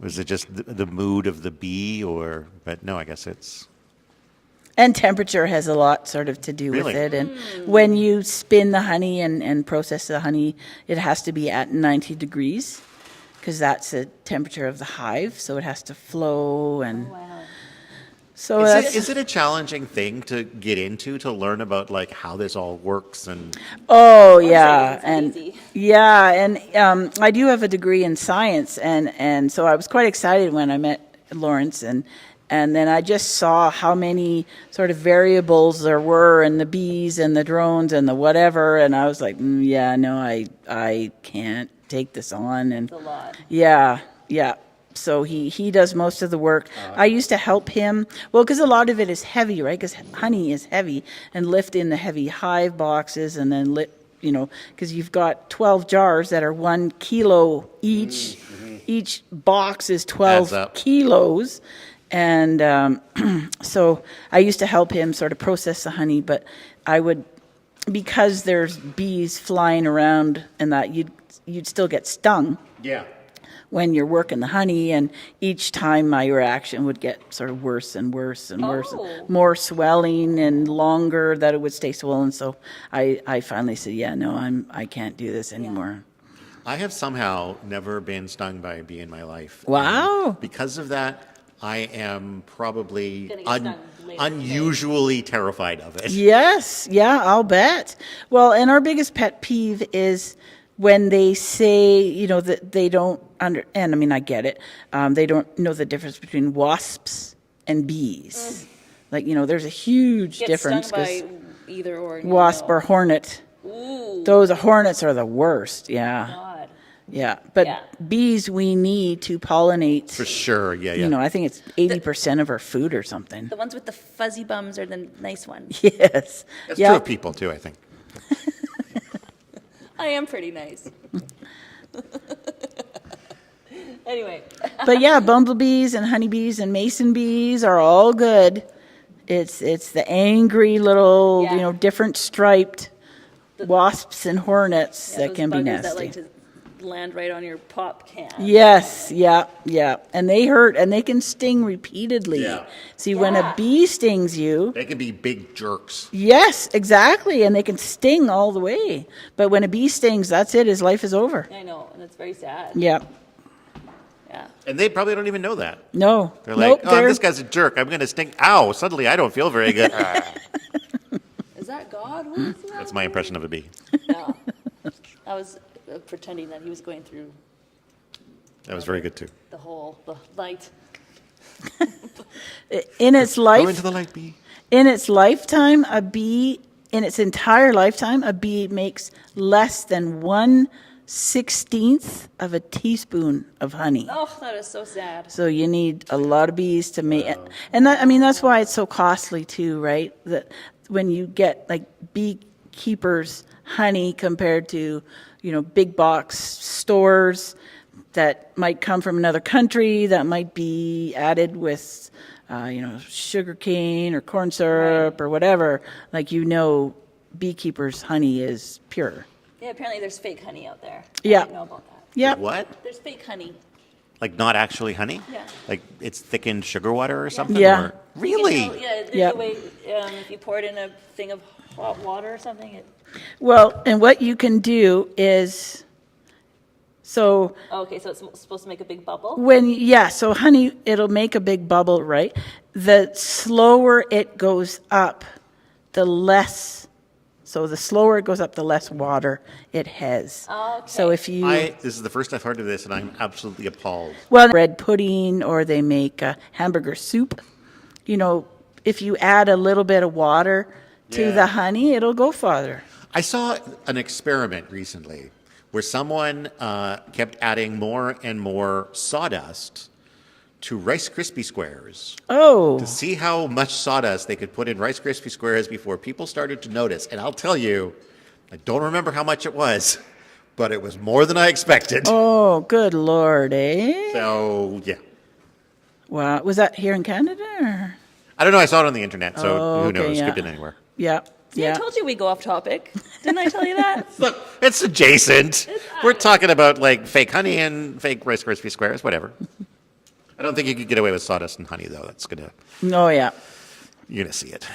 Was it just the mood of the bee, or? But no, I guess it's.
And temperature has a lot sort of to do with
Really?
it. And when you spin the honey and process the honey, it has to be at 90 degrees because that's the temperature of the hive. So it has to flow. And
Wow.
so
Is it a challenging thing to get into, to learn about like how this all works? And
oh,
Or
yeah.
it's
And
easy.
yeah. And I do have a degree in science. And so I was quite excited when I met Lawrence. And then I just saw how many sort of variables there were in the bees and the drones and the whatever. And I was like, yeah, no, I can't take this on. And
It's a lot.
yeah. So he does most of the work. I used to help him. Well, because a lot of it is heavy, right? Because honey is heavy, and lift in the heavy hive boxes, and then because you've got 12 jars that are 1 kilo each. Each box is
Adds
12
up.
kilos. And so I used to help him sort of process the honey, but I would, because there's bees flying around and that, you'd still get stung
yeah,
when you're working the honey, and each time my reaction would get sort of worse and worse and worse,
Oh.
and more swelling and longer that it would stay swollen. So I finally said, yeah, no, I can't do this anymore.
I have somehow never been stung by a bee in my life.
Wow.
And because of that, I am probably
Gonna get stung later
unusually terrified of it.
Yes, yeah, I'll bet. Well, and our biggest pet peeve is when they say, that they don't and I mean, I get it, they don't know the difference between wasps and bees. Like, there's a huge
Get
difference.
stung
'Cause
by either or. no,
wasp
no.
or hornet,
Ooh,
those hornets are the worst, yeah.
God.
Yeah, but
Yeah.
bees we need to pollinate.
For sure, yeah.
I think it's 80% of our food or something.
The ones with the fuzzy bums are the nice ones.
Yes.
That's
yeah.
true of people too, I think.
I am pretty nice. Anyway,
But yeah, bumblebees and honeybees and mason bees are all good. It's the angry little,
Yeah.
different striped wasps and hornets
yeah,
that
those
can be
buggers
nasty.
that like to land right on your pop can.
Yes, yeah. And they hurt and they can sting repeatedly.
Yeah.
See, when a
Yeah.
bee stings you,
They can be big jerks.
yes, exactly, and they can sting all the way. But when a bee stings, that's it, his life is over.
I know, and it's very sad.
Yeah.
Yeah.
And they probably don't even know that.
No.
They're like,
Nope,
oh, this guy's a jerk. I'm going to stink. Ow, suddenly I don't feel very good.
Is that God? What is that?
That's my impression of a bee.
Yeah. I was pretending that he was going through
That was very good too.
the light.
In its
Go
life,
into the light, bee.
in its lifetime, in its entire lifetime, a bee makes less than 1/16 of a teaspoon of honey.
Oh, that is so sad.
So you need a lot of bees to make it. And that's why it's so costly too, right? That when you get like beekeepers' honey compared to, big box stores that might come from another country, that might be added with, sugar cane or corn syrup or whatever, beekeepers' honey is pure.
Yeah, apparently there's fake honey out there.
Yeah.
I didn't know about that.
Yeah.
What?
There's fake honey.
Like not actually honey?
Yeah.
Like it's thickened sugar water or something?
Yeah.
Or, really?
You can tell, yeah, there's
Yep.
a way, if you pour it in a thing of hot water or something,
Well, and what you can do is, so
okay, so it's supposed to make a big bubble?
so honey, it'll make a big bubble, right? The slower it goes up, the less water it has.
Okay.
So if you,
This is the first I've heard of this, and I'm absolutely appalled.
bread pudding or they make hamburger soup, if you add a little bit of water to
Yeah.
the honey, it'll go farther.
I saw an experiment recently where someone kept adding more and more sawdust to Rice Krispie squares
Oh,
to see how much sawdust they could put in Rice Krispie squares before people started to notice. And I'll tell you, I don't remember how much it was, but it was more than I expected.
oh, good Lord, eh?
So, yeah.
Wow, was that here in Canada? Or?
I don't know. I saw it on the internet, so
Oh,
who
okay,
knows?
yeah.
Could have been anywhere.
Yeah,
See,
yeah.
I told you we go off topic. Didn't I tell you that?
Look, it's adjacent. We're talking about like fake honey and fake Rice Krispie squares, whatever. I don't think you could get away with sawdust and honey, though. That's gonna,
Oh, yeah.
you're gonna see it.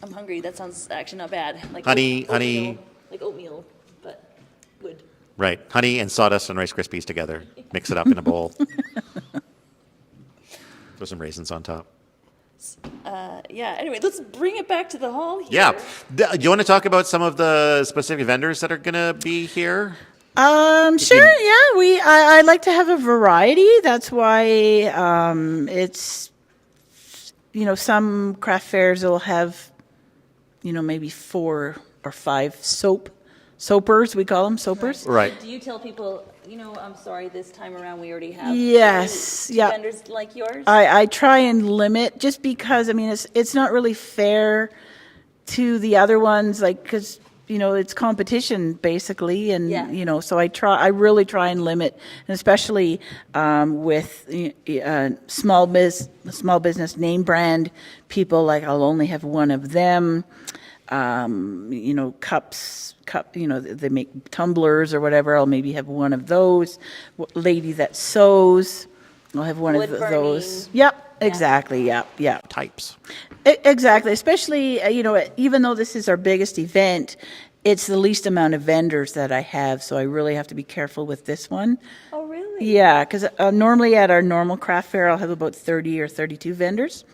I'm hungry. That sounds actually not bad. Like
Honey,
oatmeal, like oatmeal, but wood.
Right. Honey and sawdust and Rice Krispies together. Mix it up in a bowl. Throw some raisins on top.
Yeah. Anyway, let's bring it back to the hall here.
Yeah. Do you want to talk about some of the specific vendors that are going to be here?
Sure. Yeah, I like to have a variety. That's why it's some craft fairs will have maybe 4 or 5 soapers. We call them soapers.
Right.
Do you tell people, I'm sorry, this time around we already have
Yes.
two
Yeah.
vendors like yours?
I try and limit just because it's not really fair to the other ones, like because it's competition basically, and
Yeah.
so I really try and limit, and especially with small business name brand people, like I'll only have one of them. They make tumblers or whatever. I'll maybe have one of those. Lady that sews, I'll have one
Wood
of
burning.
those. Yep, exactly. Yep.
Types.
Exactly. Especially, even though this is our biggest event, it's the least amount of vendors that I have, so I really have to be careful with this one.
Oh, really?
Yeah, because normally at our normal craft fair, I'll have about 30 or 32 vendors.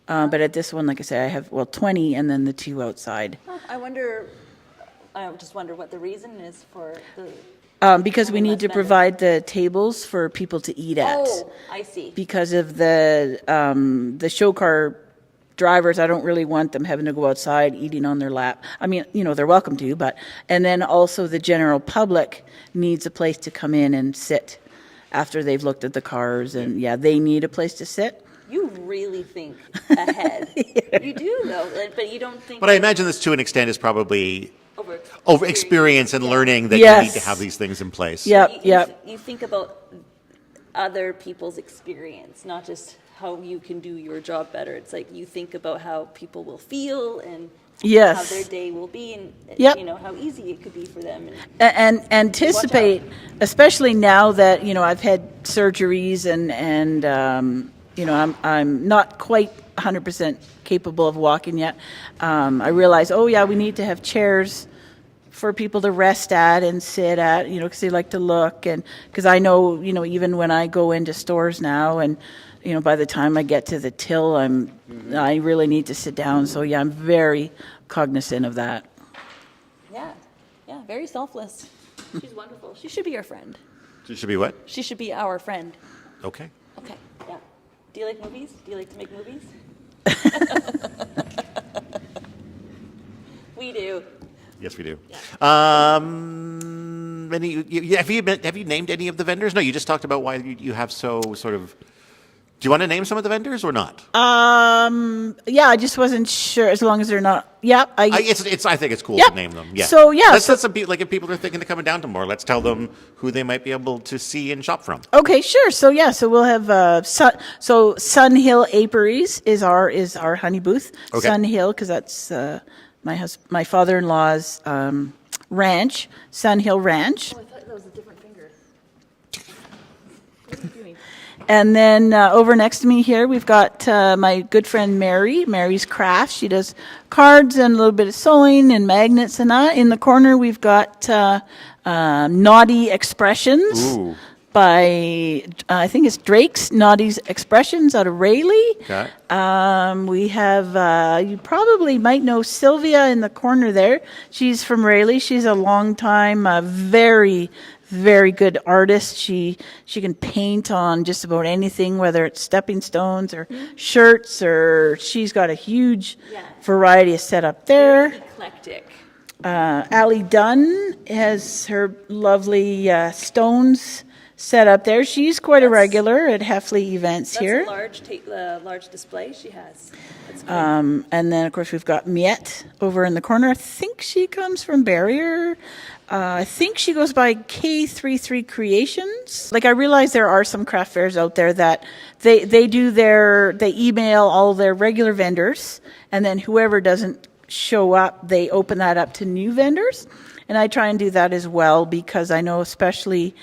But at this one, like I say, I have 20, and then the 2 outside.
I just wonder what the reason is for the...
Because we need to provide the tables for people to eat at.
Oh, I see.
Because of the show car drivers, I don't really want them having to go outside eating on their lap. I mean, they're welcome to, and then also the general public needs a place to come in and sit after they've looked at the cars, and they need a place to sit.
You really think ahead. You do, though, but you don't think...
But I imagine this, to an extent, is probably
over
experience and learning that
Yes.
you need to have these things in place.
Yep.
You think about other people's experience, not just how you can do your job better. It's like you think about how people will feel and how their day will be, and how easy it could be for them.
And anticipate, especially now that I've had surgeries and I'm not quite 100% capable of walking yet. I realize, we need to have chairs for people to rest at and sit at, because they like to look, and because I know, even when I go into stores now, and by the time I get to the till, I really need to sit down. So I'm very cognizant of that.
Yeah, very selfless. She's wonderful. She should be our friend.
She should be what?
She should be our friend.
Okay.
Okay, yeah. Do you like movies? Do you like to make movies? We do.
Yes, we do.
Yeah.
Have you named any of the vendors? No, you just talked about why you have so sort of... Do you want to name some of the vendors or not?
I just wasn't sure, as long as they're not.
I think it's cool to name them. Yeah.
So
Let's let some people, like if people are thinking of coming down tomorrow, let's tell them who they might be able to see and shop from.
Okay, sure. So we'll have Sun Hill Apiaries is our honey booth.
Okay.
Sun Hill, because that's my father-in-law's ranch, Sun Hill Ranch.
Oh, I thought that was a different finger. What are you doing?
And then over next to me here, we've got my good friend Mary, Mary's Crafts. She does cards and a little bit of sewing and magnets and that. In the corner, we've got Naughty Expressions.
Ooh.
By, I think it's Drake's Naughty Expressions out of Rayleigh.
Okay.
We have, you probably might know Sylvia in the corner there. She's from Rayleigh. She's a long time, very, very good artist. She can paint on just about anything, whether it's stepping stones or shirts, or she's got a huge variety of setup there.
Very eclectic.
Allie Dunn has her lovely stones set up there. She's quite a regular at Heffley events here.
That's a large display she has. That's great.
And then, of course, we've got Miette over in the corner. I think she comes from Barrier. I think she goes by K33 Creations. Like, I realize there are some craft fairs out there that they email all their regular vendors, and then whoever doesn't show up, they open that up to new vendors. And I try and do that as well, because I know, especially,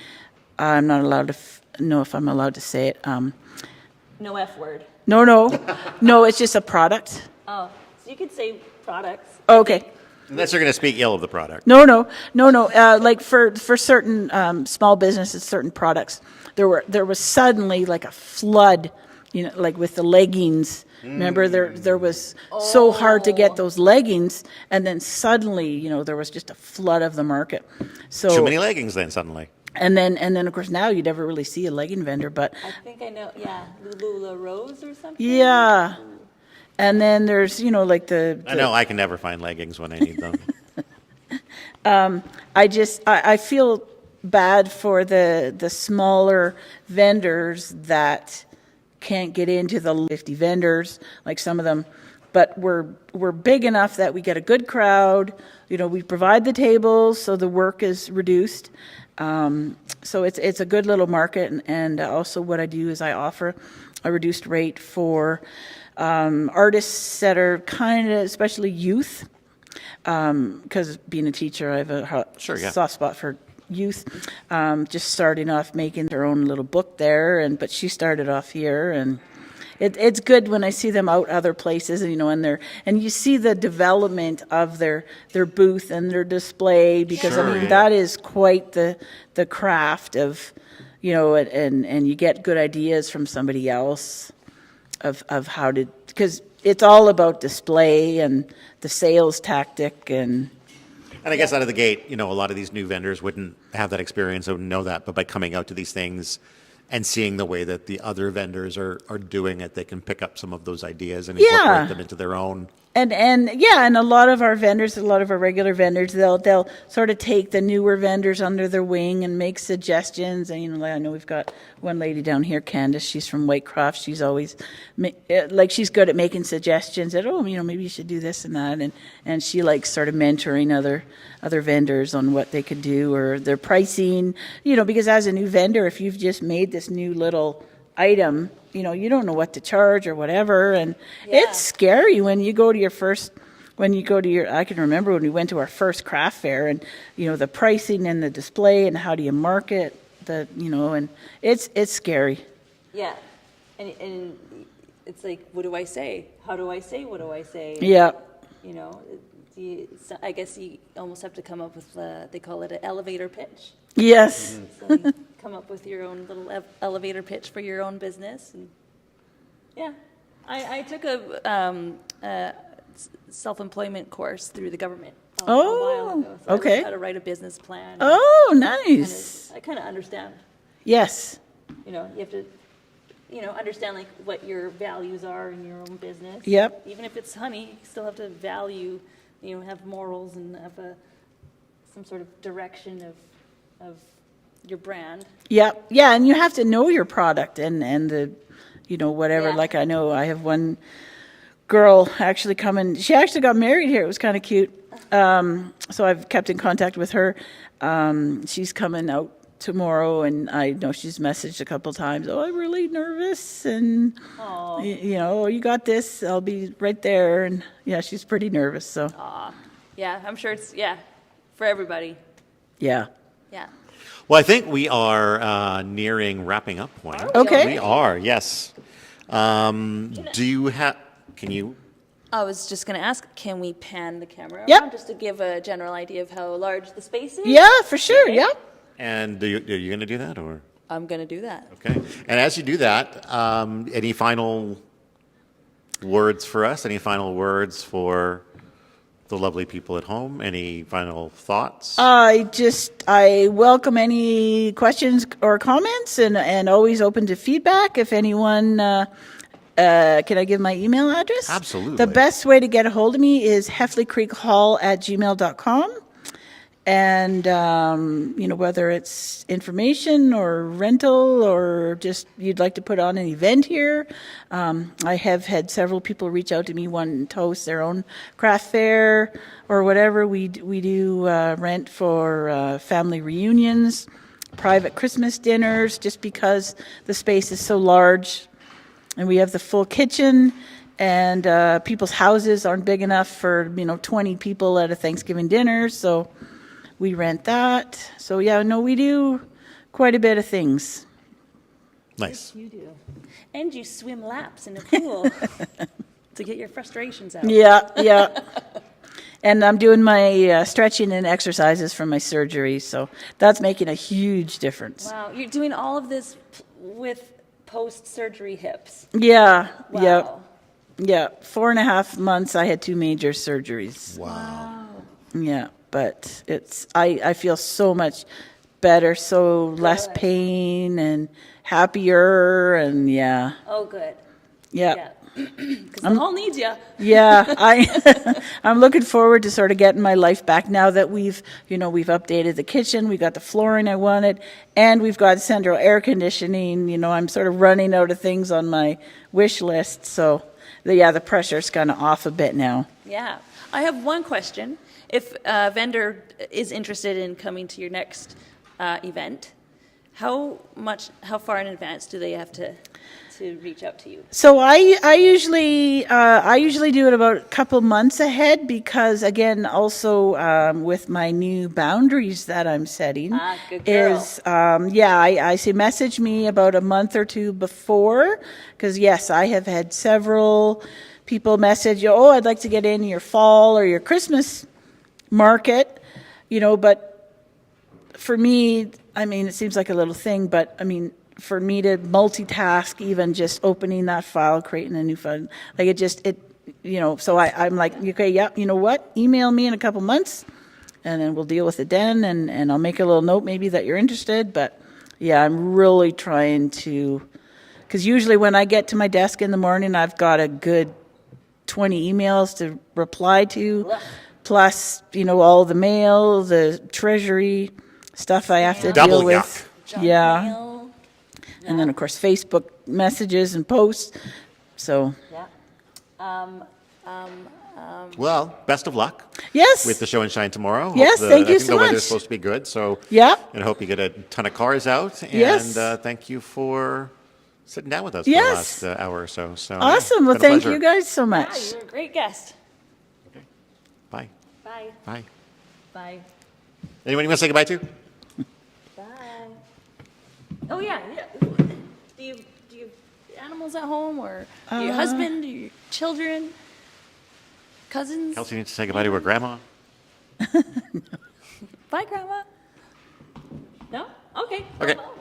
I'm not allowed to know if I'm allowed to say it.
No F word.
No, it's just a product.
Oh, so you could say products.
Okay.
Unless you're going to speak ill of the product.
No. Like for certain small businesses, certain products, there was suddenly like a flood, like with the leggings. Remember, there was so hard to get those leggings, and then suddenly, there was just a flood of the market. So
Too many leggings then suddenly.
and then of course now you never really see a legging vendor, but
I think I know. Yeah, Lula Rose or something.
yeah. And then there's like the
I know I can never find leggings when I need them.
I feel bad for the smaller vendors that can't get into the 50 vendors, like some of them, but we're big enough that we get a good crowd. We provide the tables, so the work is reduced. So it's a good little market, and also what I do is I offer a reduced rate for artists that are kind of, especially youth, because being a teacher, I have a soft spot for youth, just starting off making their own little book there, but she started off here, and it's good when I see them out other places, and you see the development of their booth and their display, because that is quite the craft of, and you get good ideas from somebody else of how to, because it's all about display and the sales tactic. And
I guess out of the gate, a lot of these new vendors wouldn't have that experience, wouldn't know that, but by coming out to these things and seeing the way that the other vendors are doing it, they can pick up some of those ideas and incorporate them into their own. And
a lot of our vendors, a lot of our regular vendors, they'll sort of take the newer vendors under their wing and make suggestions. And I know we've got one lady down here, Candace. She's from Whitecroft. She's always she's good at making suggestions. That maybe you should do this and that. And she likes sort of mentoring other vendors on what they could do or their pricing. Because as a new vendor, if you've just made this new little item, you don't know what to charge or whatever, and it's scary when you go to I can remember when we went to our first craft fair, and the pricing and the display and how do you market and it's scary.
Yeah, and it's like, what do I say? How do I say? What do I say?
Yeah.
I guess you almost have to come up with they call it an elevator pitch.
Yes.
So you come up with your own little elevator pitch for your own business. And I took a self-employment course through the government a while ago. So I learned how to write a business plan.
Oh, nice.
I kind of understand.
Yes.
You have to, understand like what your values are in your own business.
Yep.
Even if it's honey, you still have to value, have morals and have some sort of direction of your brand.
Yeah, and you have to know your product and the, whatever. Yeah. Like I know I have one girl actually coming. She actually got married here. It was kind of cute. So I've kept in contact with her. She's coming out tomorrow, and I know she's messaged a couple times. Oh, I'm really nervous, and you got this. I'll be right there, and she's pretty nervous. So.
Yeah, I'm sure it's for everybody.
Yeah.
Yeah.
Well, I think we are nearing wrapping up point.
Okay.
We are, yes. Do you have? Can you?
I was just going to ask, can we pan the camera
Yep.
around just to give a general idea of how large the space is?
Yeah, for sure.
Okay.
Yeah.
And are you going to do that, or?
I'm going to do that.
Okay. And as you do that, any final words for us? Any final words for the lovely people at home? Any final thoughts?
I welcome any questions or comments, and always open to feedback. If anyone, can I give my email address?
Absolutely.
The best way to get a hold of me is heffleycreekhall@gmail.com. And, whether it's information or rental or just you'd like to put on an event here. I have had several people reach out to me wanting to host their own craft fair or whatever. We do rent for family reunions, private Christmas dinners, just because the space is so large. And we have the full kitchen, and people's houses aren't big enough for, 20 people at a Thanksgiving dinner. So we rent that. So, we do quite a bit of things.
Nice.
You do. And you swim laps in a pool to get your frustrations out.
Yeah, yeah. And I'm doing my stretching and exercises from my surgery, so that's making a huge difference.
Wow, you're doing all of this with post-surgery hips.
Yeah,
Wow.
yeah. 4.5 months, I had 2 major surgeries.
Wow.
Yeah, but I feel so much better, so less
Good.
pain and happier, and yeah.
Oh, good.
Yeah.
Because the hall needs you.
Yeah, I'm looking forward to sort of getting my life back now that we've updated the kitchen, we got the flooring I wanted, and we've got central air conditioning. I'm sort of running out of things on my wish list, so the pressure's kind of off a bit now.
Yeah. I have one question. If a vendor is interested in coming to your next event, how far in advance do they have to reach out to you?
So I usually do it about a couple months ahead because, again, also with my new boundaries that I'm setting,
good girl.
I say message me about a month or two before, because yes, I have had several people message, I'd like to get in your fall or your Christmas market, but for me, it seems like a little thing, but for me to multitask, even just opening that file, creating a new file, so I'm like, okay, yeah, you know what? Email me in a couple months, and then we'll deal with it then, and I'll make a little note maybe that you're interested. But yeah, I'm really trying to, because usually when I get to my desk in the morning, I've got a good 20 emails to reply to, plus, all the mail, the treasury stuff I have to
Double
deal with.
yuck.
Junk
Yeah.
mail.
And then, of course, Facebook messages and posts. So,
Yeah.
Well, best of luck
yes.
with the show and shine tomorrow.
Yes, thank you
I think
so
the weather's
much.
supposed to be good, so
Yeah.
and I hope you get a ton of cars out. And
Yes.
thank you for sitting down with us
Yes.
for the last hour or so. So
Awesome.
yeah,
Well,
it's been a
thank
pleasure.
you guys so
Yeah,
much.
you're a great guest.
Bye.
Bye.
Bye.
Bye.
Anyone you want to say goodbye to?
Bye. Oh yeah. Do you have animals at home, or your husband, or your children, cousins?
Kelsey needs to say goodbye to her grandma.
Bye, Grandma. No? Okay.
Okay.
Well,